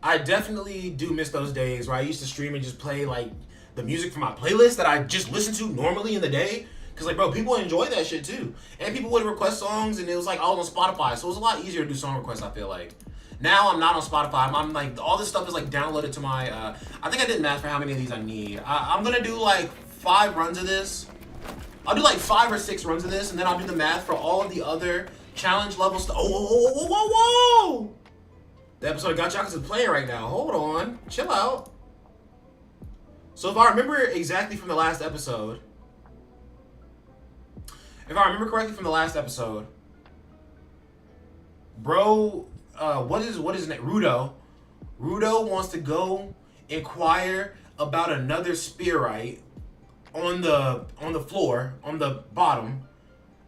I definitely do miss those days where I used to stream and just play, like, the music from my playlist that I just listen to normally in the day. Because, like, bro, people enjoy that shit, too. And people would request songs, and it was, like, all on Spotify. So it was a lot easier to do song requests, I feel like. Now I'm not on Spotify. I'm like, all this stuff is, like, downloaded to my, I think I did math for how many of these I need. I'm going to do, like, 5 runs of this. I'll do, like, 5 or 6 runs of this, and then I'll do the math for all of the other challenge level stuff. Oh, whoa, whoa, whoa, whoa! The episode of Gacha is playing right now. Hold on. Chill out. So if I remember exactly from the last episode... If I remember correctly from the last episode, bro, what is his name? Rudo. Rudo wants to go inquire about another Spearite on the floor, on the bottom,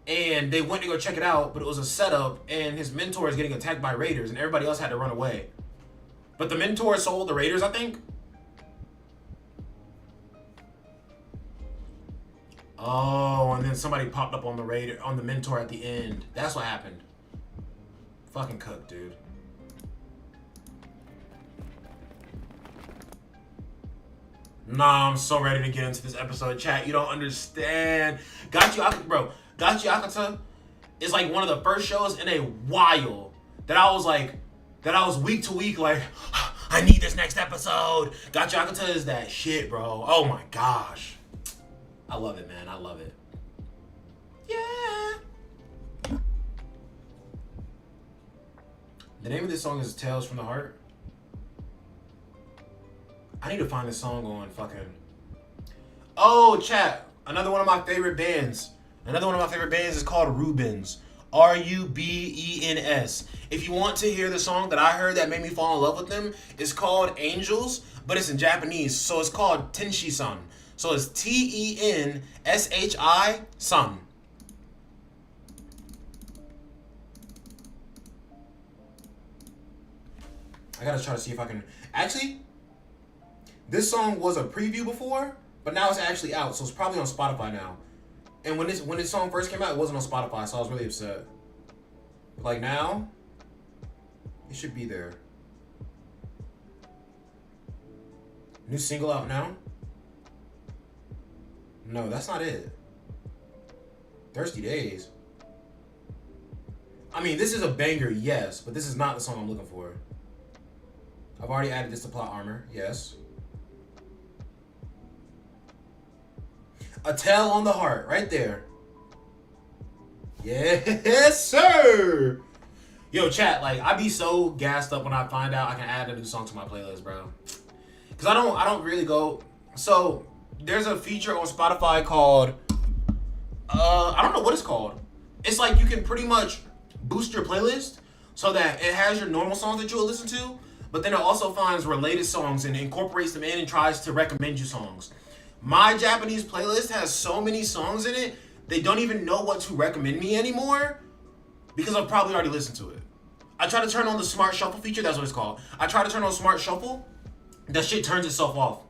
and they went to go check it out, but it was a setup, and his mentor is getting attacked by raiders, and everybody else had to run away. But the mentor sold the raiders, I think. Oh, and then somebody popped up on the mentor at the end. That's what happened. Fucking cook, dude. Nah, I'm so ready to get into this episode, chat. You don't understand. Bro, Gachi Akata is like one of the first shows in a while that I was week to week like, I need this next episode. Gachi Akata is that shit, bro. Oh my gosh. I love it, man. I love it. Yeah. The name of this song is Tales from the Heart. I need to find this song on fucking... Oh, chat. Another one of my favorite bands. Is called Rubens. Rubens. If you want to hear the song that I heard that made me fall in love with them, it's called Angels, but it's in Japanese. So it's called Tenshi-san. So it's Tenshi San. I gotta try to see if I can... Actually, this song was a preview before, but now it's actually out, so it's probably on Spotify now. And when this song first came out, it wasn't on Spotify, so I was really upset. But like now, it should be there. New single out now? No, that's not it. Thirsty Days. I mean, this is a banger, yes, but this is not the song I'm looking for. I've already added this to Plot Armor, yes. A Tale on the Heart, right there. Yes, sir. Yo, chat, like, I be so gassed up when I find out I can add a new song to my playlist, bro. Because I don't really go... So, there's a feature on Spotify called... I don't know what it's called. It's like you can pretty much boost your playlist so that it has your normal songs that you'll listen to, but then it also finds related songs and incorporates them in and tries to recommend you songs. My Japanese playlist has so many songs in it, they don't even know what to recommend me anymore because I've probably already listened to it. I try to turn on the Smart Shuffle feature, that's what it's called. I try to turn on Smart Shuffle, that shit turns itself off.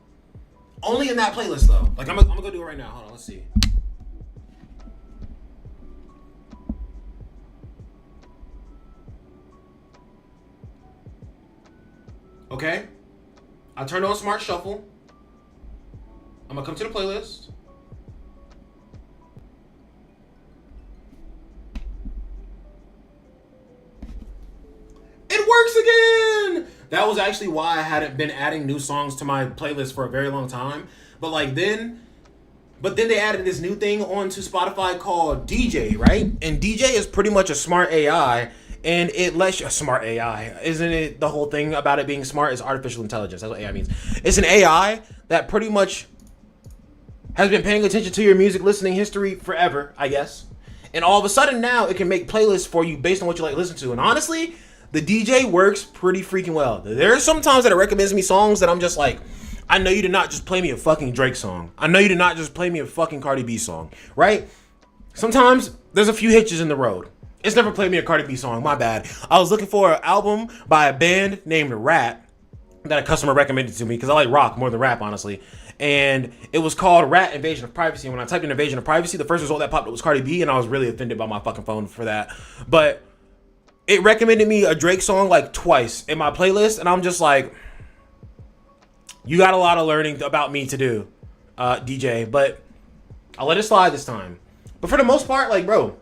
Only in that playlist though. Like I'm gonna go do it right now. Hold on, let's see. Okay. I turned on Smart Shuffle. I'm gonna come to the playlist. It works again! That was actually why I hadn't been adding new songs to my playlist for a very long time. But then they added this new thing onto Spotify called DJ, right? And DJ is pretty much a smart AI, and it lets you... A smart AI. Isn't it the whole thing about it being smart is artificial intelligence? That's what AI means. It's an AI that pretty much has been paying attention to your music listening history forever, I guess. And all of a sudden now it can make playlists for you based on what you like to listen to. And honestly, the DJ works pretty freaking well. There are some times that it recommends me songs that I'm just like, I know you did not just play me a fucking Drake song. I know you did not just play me a fucking Cardi B song, right? Sometimes there's a few hitches in the road. It's never played me a Cardi B song, my bad. I was looking for an album by a band named Rat that a customer recommended to me because I like rock more than rap, honestly. And it was called Rat Invasion of Privacy. And when I typed in Invasion of Privacy, the first result that popped up was Cardi B, and I was really offended by my fucking phone for that. But it recommended me a Drake song like twice in my playlist, and I'm just like, you got a lot of learning about me to do, DJ, but I'll let it slide this time. But for the most part, like, bro,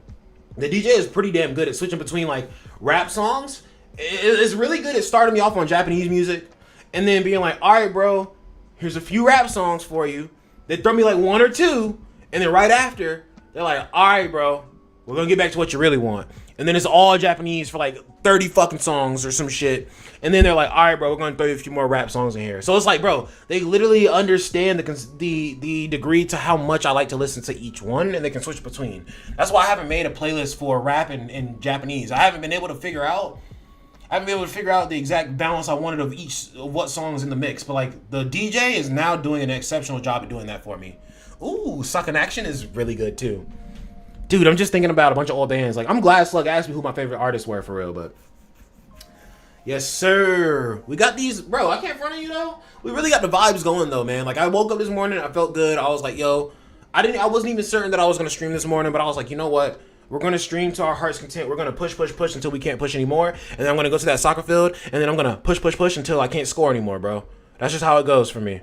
the DJ is pretty damn good at switching between like rap songs. It's really good at starting me off on Japanese music and then being like, all right, bro, here's a few rap songs for you. They throw me like one or two, and then right after, they're like, all right, bro, we're gonna get back to what you really want. And then it's all Japanese for like 30 fucking songs or some shit. And then they're like, all right, bro, we're gonna throw you a few more rap songs in here. So it's like, bro, they literally understand the degree to how much I like to listen to each one, and they can switch between. That's why I haven't made a playlist for rap and Japanese. I haven't been able to figure out the exact balance I wanted of what songs in the mix. But like the DJ is now doing an exceptional job at doing that for me. Ooh, Suck in Action is really good too. Dude, I'm just thinking about a bunch of old bands. Like, I'm glad Slug asked me who my favorite artists were for real, but yes, sir. We got these, bro. I can't front of you though. We really got the vibes going though, man. Like, I woke up this morning, I felt good. I was like, yo, I wasn't even certain that I was gonna stream this morning, but I was like, you know what? We're gonna stream to our heart's content. We're gonna push until we can't push anymore, and then I'm gonna go to that soccer field, and then I'm gonna push until I can't score anymore, bro. That's just how it goes for me.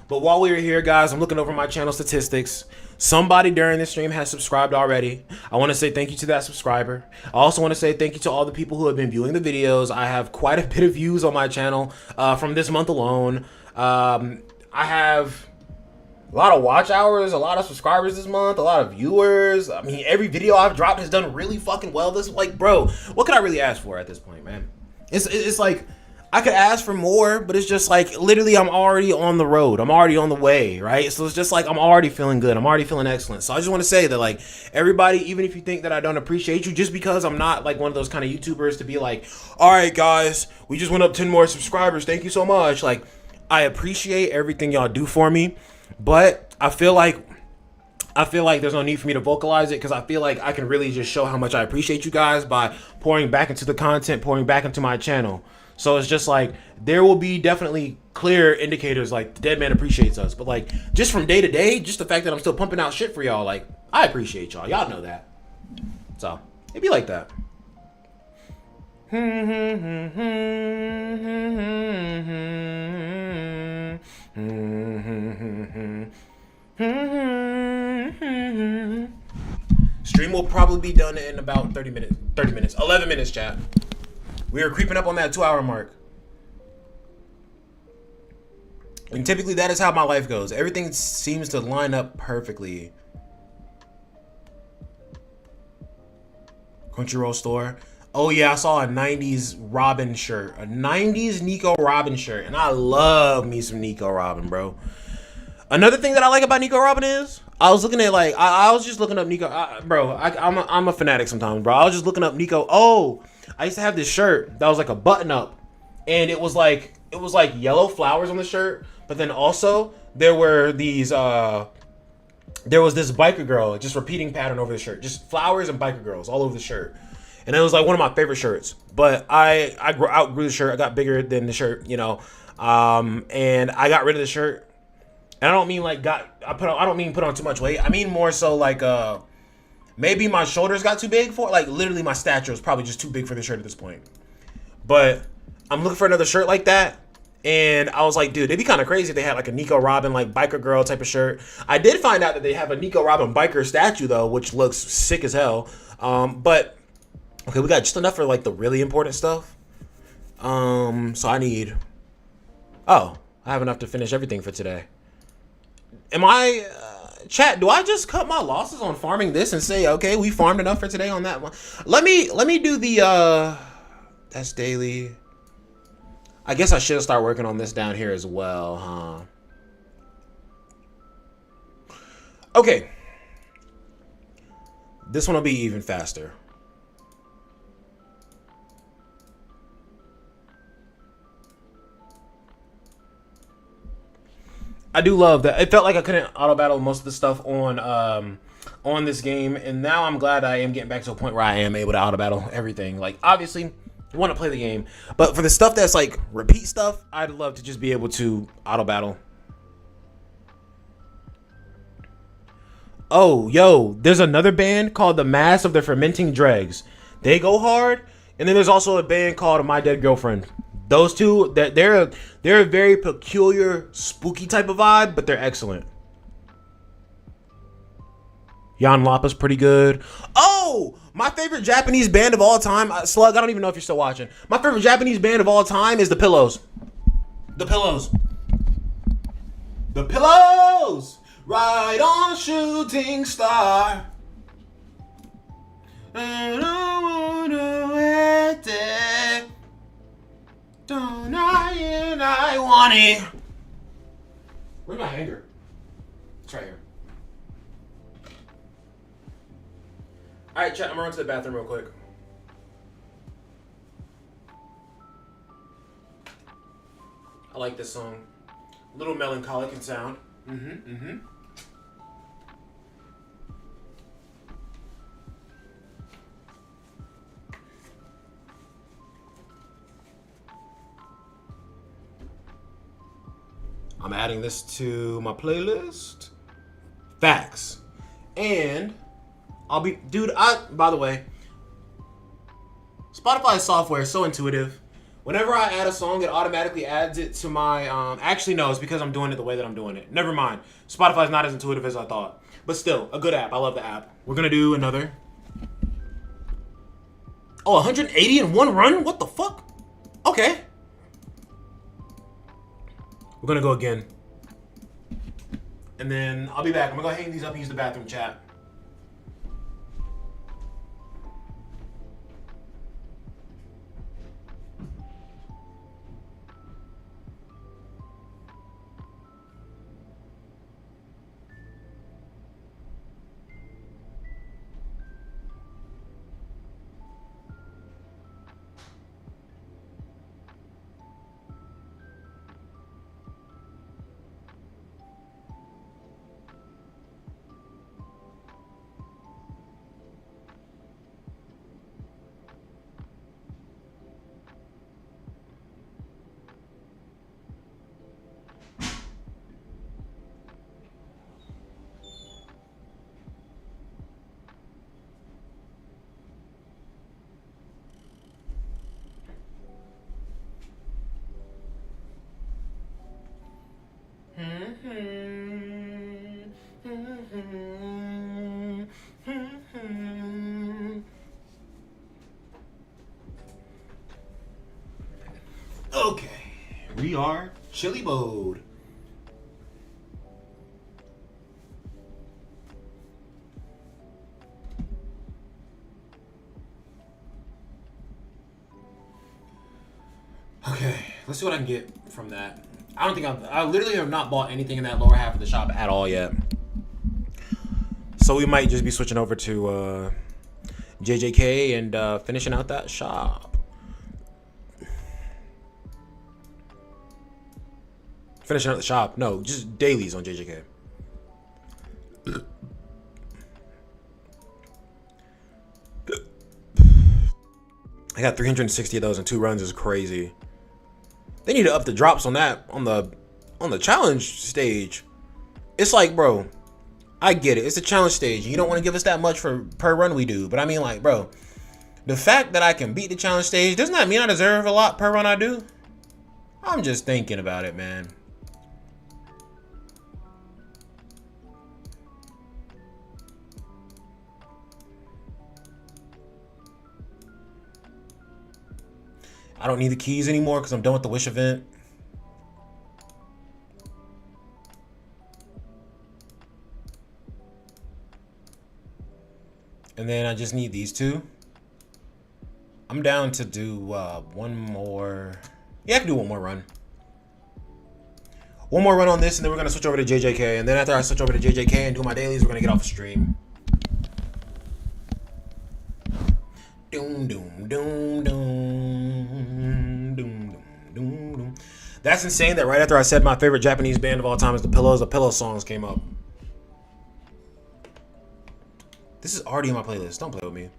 But while we were here, guys, I'm looking over my channel statistics. Somebody during this stream has subscribed already. I want to say thank you to that subscriber. I also want to say thank you to all the people who have been viewing the videos. I have quite a bit of views on my channel from this month alone. I have a lot of watch hours, a lot of subscribers this month, a lot of viewers. I mean, every video I've dropped has done really fucking well. This, like, bro, what could I really ask for at this point, man? It's like, I could ask for more, but it's just like, literally, I'm already on the road. I'm already on the way, right? So it's just like, I'm already feeling good. I'm already feeling excellent. So I just want to say that, like, everybody, even if you think that I don't appreciate you, just because I'm not like one of those kind of YouTubers to be like, all right, guys, we just went up 10 more subscribers. Thank you so much. Like, I appreciate everything y'all do for me, but I feel like there's no need for me to vocalize it, because I feel like I can really just show how much I appreciate you guys by pouring back into the content, pouring back into my channel. So it's just like, there will be definitely clear indicators like the Dead Man appreciates us. But like, just from day to day, just the fact that I'm still pumping out shit for y'all, like, I appreciate y'all. Y'all know that. So it'd be like that. Stream will probably be done in about 30 minutes, 11 minutes, chat. We are creeping up on that 2-hour mark. And typically that is how my life goes. Everything seems to line up perfectly. Crunchyroll store. Oh yeah, I saw a 90s Robin shirt. A 90s Nico Robin shirt. And I love me some Nico Robin, bro. Another thing that I like about Nico Robin is, I was looking at like, I was just looking up Nico. I'm a fanatic sometimes, bro. I was just looking up Nico. Oh, I used to have this shirt that was like a button up, and it was like yellow flowers on the shirt, but then also there were these there was this biker girl, just repeating pattern over the shirt, just flowers and biker girls all over the shirt, and it was like one of my favorite shirts. But I outgrew the shirt. I got bigger than the shirt, you know, and I got rid of the shirt. And I don't mean like I don't mean put on too much weight. I mean more so like maybe my shoulders got too big for it. Like, literally my stature is probably just too big for the shirt at this point. But I'm looking for another shirt like that. And I was like, dude, it'd be kind of crazy if they had like a Nico Robin, like biker girl type of shirt. I did find out that they have a Nico Robin biker statue though, which looks sick as hell. But okay, we got just enough for like the really important stuff. So I need, I have enough to finish everything for today. Am I, chat, do I just cut my losses on farming this and say, okay, we farmed enough for today on that one? Let me do the, that's daily. I guess I should start working on this down here as well, huh? Okay. This one will be even faster. I do love that. It felt like I couldn't auto battle most of the stuff on this game, and now I'm glad I am getting back to a point where I am able to auto battle everything. Like, obviously, I want to play the game, but for the stuff that's like repeat stuff, I'd love to just be able to auto battle. Oh, yo, there's another band called the Mass of the Fermenting Dregs. They go hard, and then there's also a band called My Dead Girlfriend. Those two, they're a very peculiar, spooky type of vibe, but they're excellent. Jan Lapa's pretty good. Oh, my favorite Japanese band of all time, Slug, I don't even know if you're still watching. My favorite Japanese band of all time is The Pillows. The Pillows. The Pillows! Right on Shooting Star. I don't wanna wait there. Don't I want it. Where's my hanger? It's right here. Alright, chat, I'm gonna run to the bathroom real quick. I like this song. A little melancholic in sound. I'm adding this to my playlist. Facts. And I'll be, dude, by the way, Spotify software is so intuitive. Whenever I add a song, it automatically adds it to my, actually no, it's because I'm doing it the way that I'm doing it. Never mind. Spotify's not as intuitive as I thought. But still, a good app. I love the app. We're going to do another. Oh, 180 in one run? What the fuck? Okay. We're going to go again. And then I'll be back. I'm going to go hang these up and use the bathroom, chat. Okay, we are chili mode. Okay, let's see what I can get from that. I don't think I literally have not bought anything in that lower half of the shop at all yet. So we might just be switching over to JJK and finishing out that shop. Finishing out the shop. No, just dailies on JJK. I got 360 of those in 2 runs. Is crazy. They need to up the drops on that on the challenge stage. It's like, bro, I get it. It's a challenge stage. You don't want to give us that much for per run we do. But I mean, like, bro, the fact that I can beat the challenge stage doesn't that mean I deserve a lot per run I do? I'm just thinking about it, man. I don't need the keys anymore because I'm done with the Wish event. And then I just need these 2. I'm down to do one more. Yeah, I can do one more run. One more run on this, and then we're going to switch over to JJK. And then after I switch over to JJK and do my dailies, we're going to get off the stream. Doom, doom, doom, doom. Doom, doom, doom, doom. That's insane that right after I said my favorite Japanese band of all time is The Pillows, the Pillow songs came up. This is already in my playlist. Don't play with me.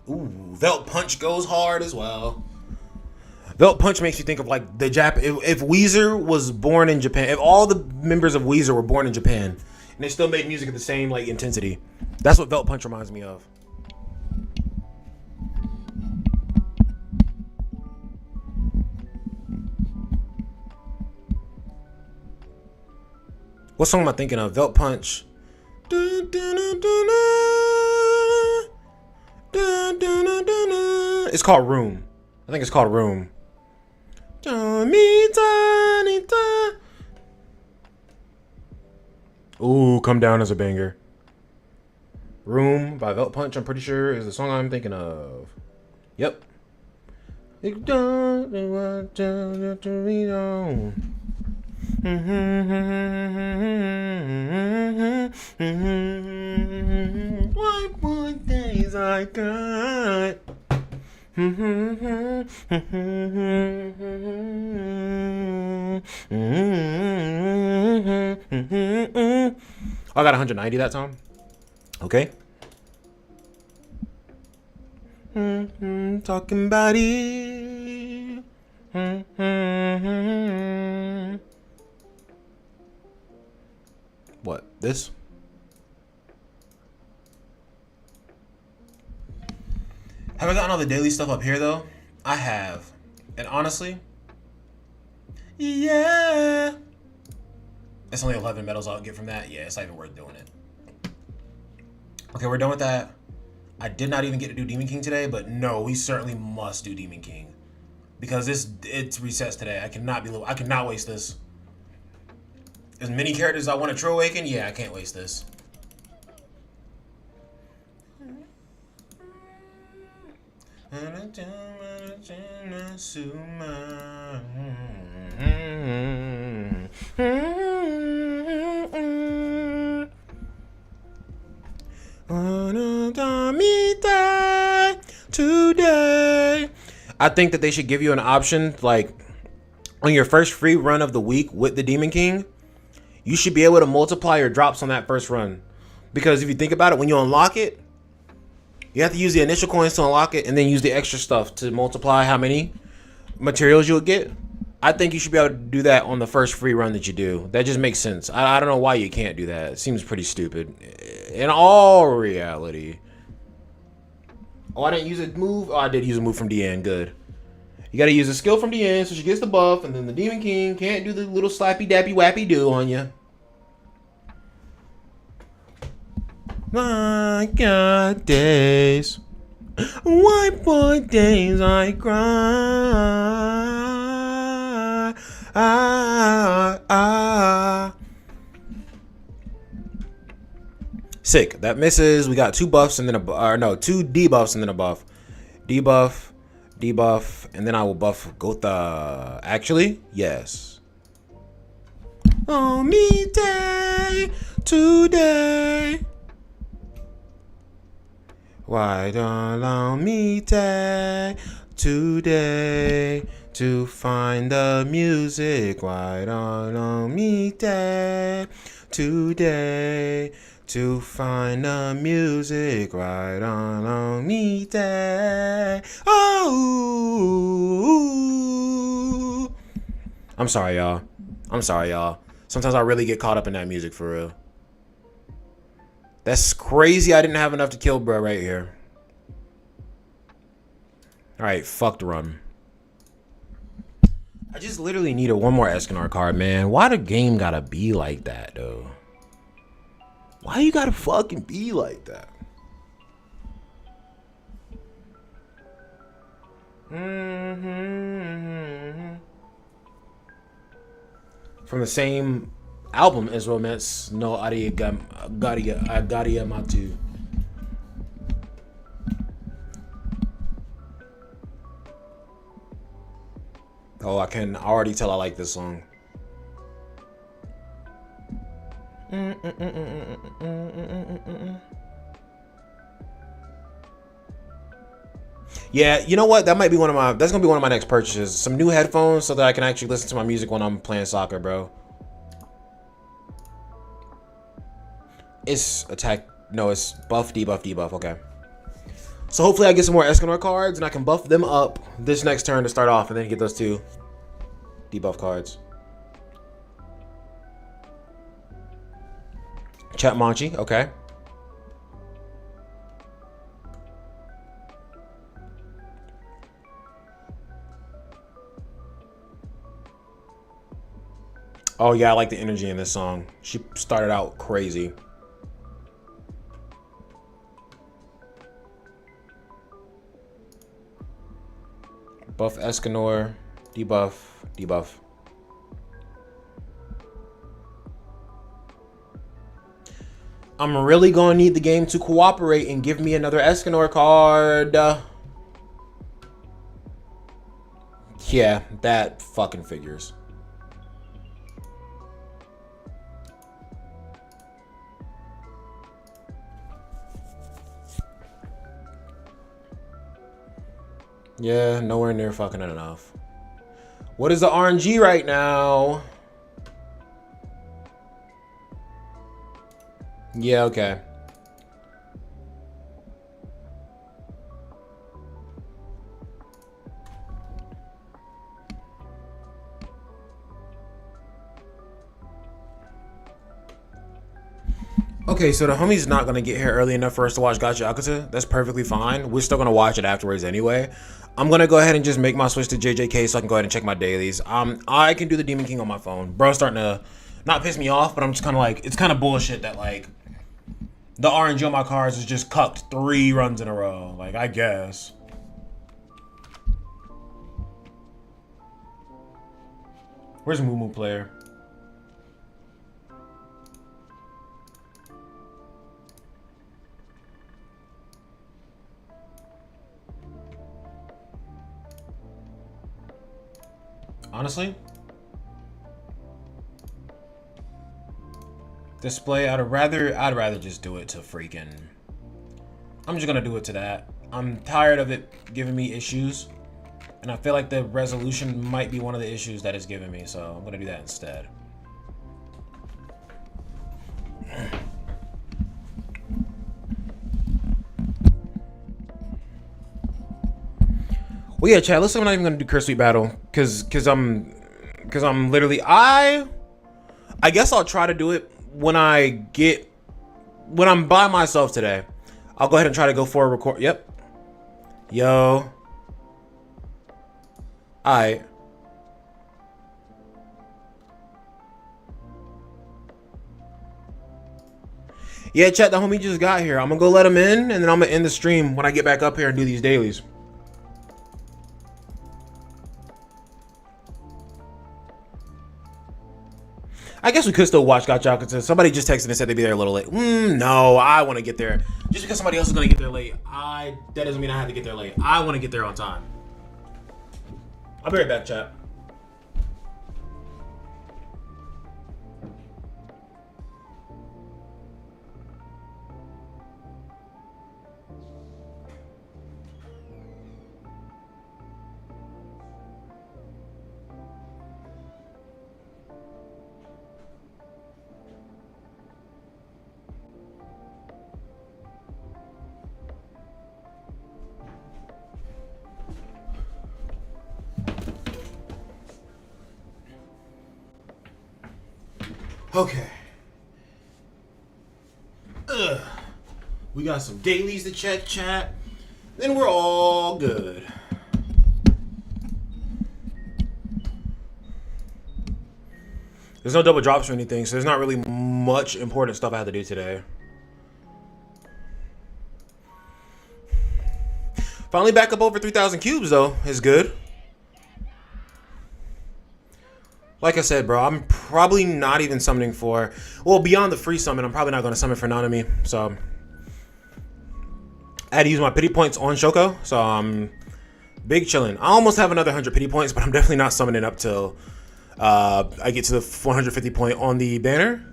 Ooh, Velt Punch goes hard as well. Velt Punch makes you think of like the if Weezer was born in Japan, if all the members of Weezer were born in Japan and they still made music at the same like intensity, that's what Velt Punch reminds me of. What song am I thinking of? Velt Punch. It's called Room. I think it's called Room. Ooh, Come Down is a banger. Room by Velt Punch, I'm pretty sure, is the song I'm thinking of. Yep. Why would days I got? I got 190 that time. Okay. Talking about it. What? This? Have I gotten all the daily stuff up here though? I have. And honestly, yeah. It's only 11 medals I'll get from that. Yeah, it's not even worth doing it. Okay, we're done with that. I did not even get to do Demon King today, but no, we certainly must do Demon King. Because it resets today. I cannot waste this. As many characters as I want to True Awaken, yeah, I can't waste this. Today. I think that they should give you an option, like on your first free run of the week with the Demon King, you should be able to multiply your drops on that first run. Because if you think about it, when you unlock it, you have to use the initial coins to unlock it and then use the extra stuff to multiply how many materials you'll get. I think you should be able to do that on the first free run that you do. That just makes sense. I don't know why you can't do that. It seems pretty stupid. In all reality. Oh, I didn't use a move? Oh, I did use a move from Diane. Good. You gotta use a skill from Diane so she gets the buff, and then the Demon King can't do the little slappy dappy wappy do on you. My God, days. Why for days I cry. Sick. That misses. We got two buffs and then two debuffs and then a buff. Debuff, debuff, and then I will buff Gotha. Actually, yes. Oh, me day today. Why don't allow me day today to find the music? Why don't allow me day today to find the music? Right on me day. Oh, I'm sorry, y'all. Sometimes I really get caught up in that music for real. That's crazy. I didn't have enough to kill bro right here. All right, fucked run. I just literally needed one more Escanor card, man. Why the game gotta be like that, though? Why you gotta fucking be like that? From the same album as Romance no Agariamatu. Oh, I can already tell I like this song. Yeah, you know what? That might be that's gonna be one of my next purchases. Some new headphones so that I can actually listen to my music when I'm playing soccer, bro. It's attack. No, it's buff, debuff, debuff. Okay. So hopefully I get some more Escanor cards and I can buff them up this next turn to start off and then get those 2 debuff cards. Chatmonchi, okay. Oh yeah, I like the energy in this song. She started out crazy. Buff Escanor, debuff, debuff. I'm really gonna need the game to cooperate and give me another Escanor card. Yeah, that fucking figures. Yeah, nowhere near fucking enough. What is the RNG right now? Yeah, okay. Okay, so the homie's not gonna get here early enough for us to watch Gacha Yakuza. That's perfectly fine. We're still gonna watch it afterwards anyway. I'm gonna go ahead and just make my switch to JJK so I can go ahead and check my dailies. I can do the Demon King on my phone. Bro's starting to not piss me off, but I'm just kind of like, it's kind of bullshit that like the RNG on my cards is just cucked 3 runs in a row. Like, I guess. Where's Moo Player? Honestly, display. I'd rather just do it to freaking. I'm just gonna do it to that. I'm tired of it giving me issues, and I feel like the resolution might be one of the issues that it's giving me. So I'm gonna do that instead. Well, yeah, Chad. Listen, I'm not even gonna do Curse Sweep Battle because I'm literally I guess I'll try to do it when I'm by myself today. I'll go ahead and try to go for a record. Yep. Yo. Alright. Yeah, chat, the homie just got here. I'm gonna go let him in, and then I'm gonna end the stream when I get back up here and do these dailies. I guess we could still watch Gacha Yakuza. Somebody just texted and said they'd be there a little late. No, I want to get there. Just because somebody else is going to get there late, that doesn't mean I have to get there late. I want to get there on time. I'll be right back, chat. Okay. We got some dailies to check, chat. Then we're all good. There's no double drops or anything, so there's not really much important stuff I have to do today. Finally back up over 3,000 cubes, though, is good. Like I said, bro, I'm probably not even summoning for... Well, beyond the free summon, I'm probably not going to summon for Nanami. So, I had to use my pity points on Shoko. So, I'm big chilling. I almost have another 100 pity points, but I'm definitely not summoning up till I get to the 150 point on the banner.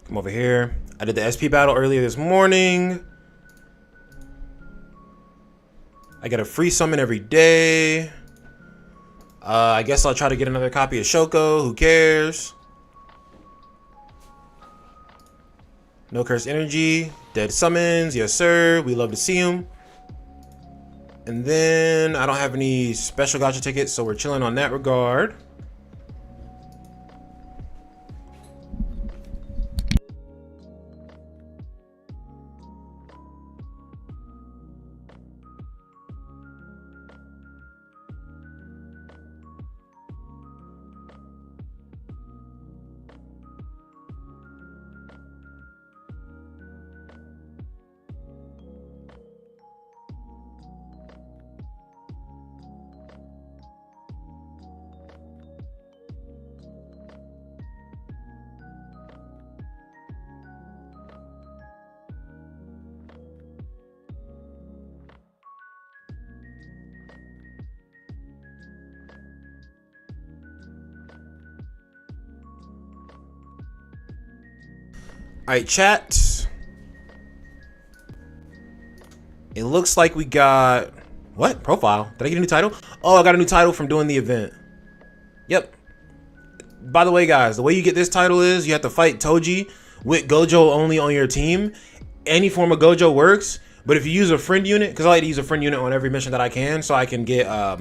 Come over here. I did the SP battle earlier this morning. I get a free summon every day. I guess I'll try to get another copy of Shoko. Who cares? No curse energy. Dead summons. Yes, sir. We love to see them. And then I don't have any special gacha tickets, so we're chilling on that regard. All right, chat. It looks like we got what profile? Did I get a new title? Oh, I got a new title from doing the event. Yep. By the way, guys, the way you get this title is you have to fight Toji with Gojo only on your team. Any form of Gojo works, but if you use a friend unit, because I like to use a friend unit on every mission that I can, so I can get so I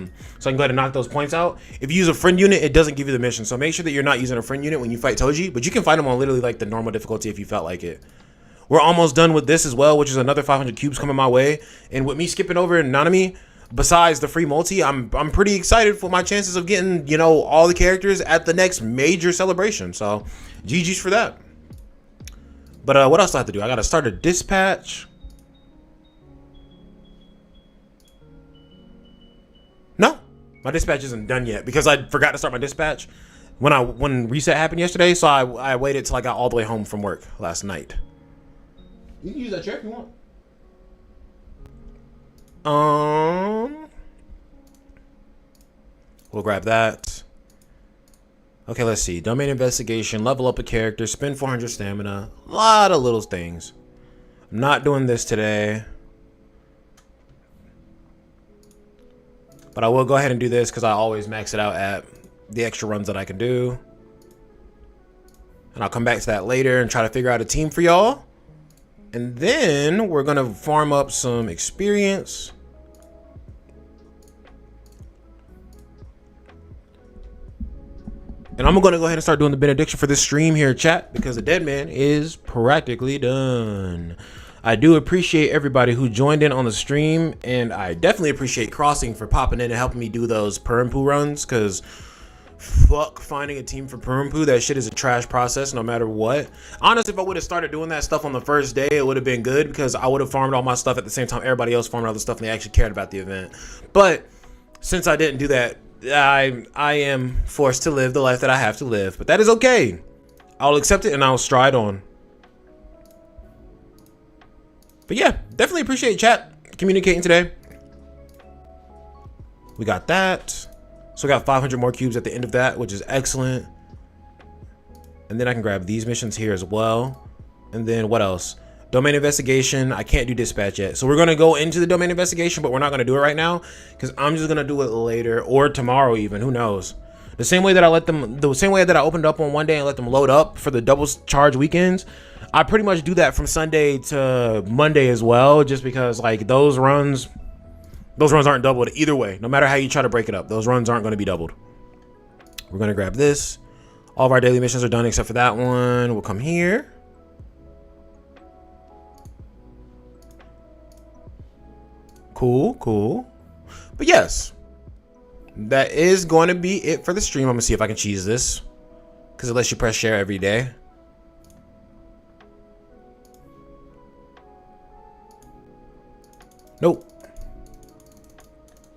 can go ahead and knock those points out. If you use a friend unit, it doesn't give you the mission, so make sure that you're not using a friend unit when you fight Toji. But you can fight him on literally like the normal difficulty if you felt like it. We're almost done with this as well, which is another 500 cubes coming my way. And with me skipping over Nanami, besides the free multi, I'm pretty excited for my chances of getting, you know, all the characters at the next major celebration. So GG's for that. But what else do I have to do? I gotta start a dispatch. No, my dispatch isn't done yet because I forgot to start my dispatch when reset happened yesterday. So I waited till I got all the way home from work last night. You can use that chair if you want. We'll grab that. Okay, let's see. Domain investigation, level up a character, spend 400 stamina. A lot of little things. I'm not doing this today. But I will go ahead and do this because I always max it out at the extra runs that I can do. And I'll come back to that later and try to figure out a team for y'all. And then we're going to farm up some experience. And I'm going to go ahead and start doing the benediction for this stream here, chat, because the dead man is practically done. I do appreciate everybody who joined in on the stream, and I definitely appreciate Crossing for popping in and helping me do those Purimpu runs, because fuck finding a team for Purimpu. That shit is a trash process no matter what. Honestly, if I would have started doing that stuff on the first day, it would have been good, because I would have farmed all my stuff at the same time everybody else farmed all the stuff and they actually cared about the event. But since I didn't do that, I am forced to live the life that I have to live. But that is okay. I'll accept it and I'll stride on. But yeah, definitely appreciate chat communicating today. We got that. So we got 500 more cubes at the end of that, which is excellent. And then I can grab these missions here as well. And then what else? Domain investigation. I can't do dispatch yet. So we're going to go into the domain investigation, but we're not going to do it right now because I'm just going to do it later or tomorrow even. Who knows? The same way that I opened up on one day and let them load up for the double charge weekends, I pretty much do that from Sunday to Monday as well, just because like those runs aren't doubled either way. No matter how you try to break it up, those runs aren't going to be doubled. We're going to grab this. All of our daily missions are done except for that one. We'll come here. Cool. But yes, that is going to be it for the stream. I'm going to see if I can cheese this, because it lets you press share every day. Nope.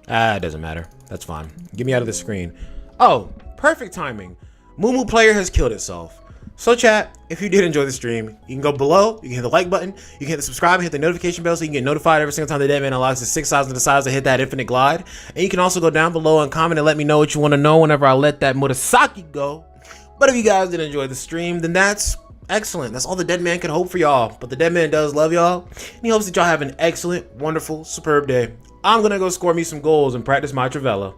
It doesn't matter. That's fine. Get me out of the screen. Oh, perfect timing. Mumu Player has killed itself. So chat, if you did enjoy the stream, you can go below, you can hit the like button, you can hit the subscribe, hit the notification bell so you can get notified every single time the dead man unlocks his 6,000 to size to hit that infinite glide. And you can also go down below and comment and let me know what you want to know whenever I let that Murasaki go. But if you guys did enjoy the stream, then that's excellent. That's all the dead man can hope for y'all. But the dead man does love y'all, and he hopes that y'all have an excellent, wonderful, superb day. I'm gonna go score me some goals and practice my Trivela.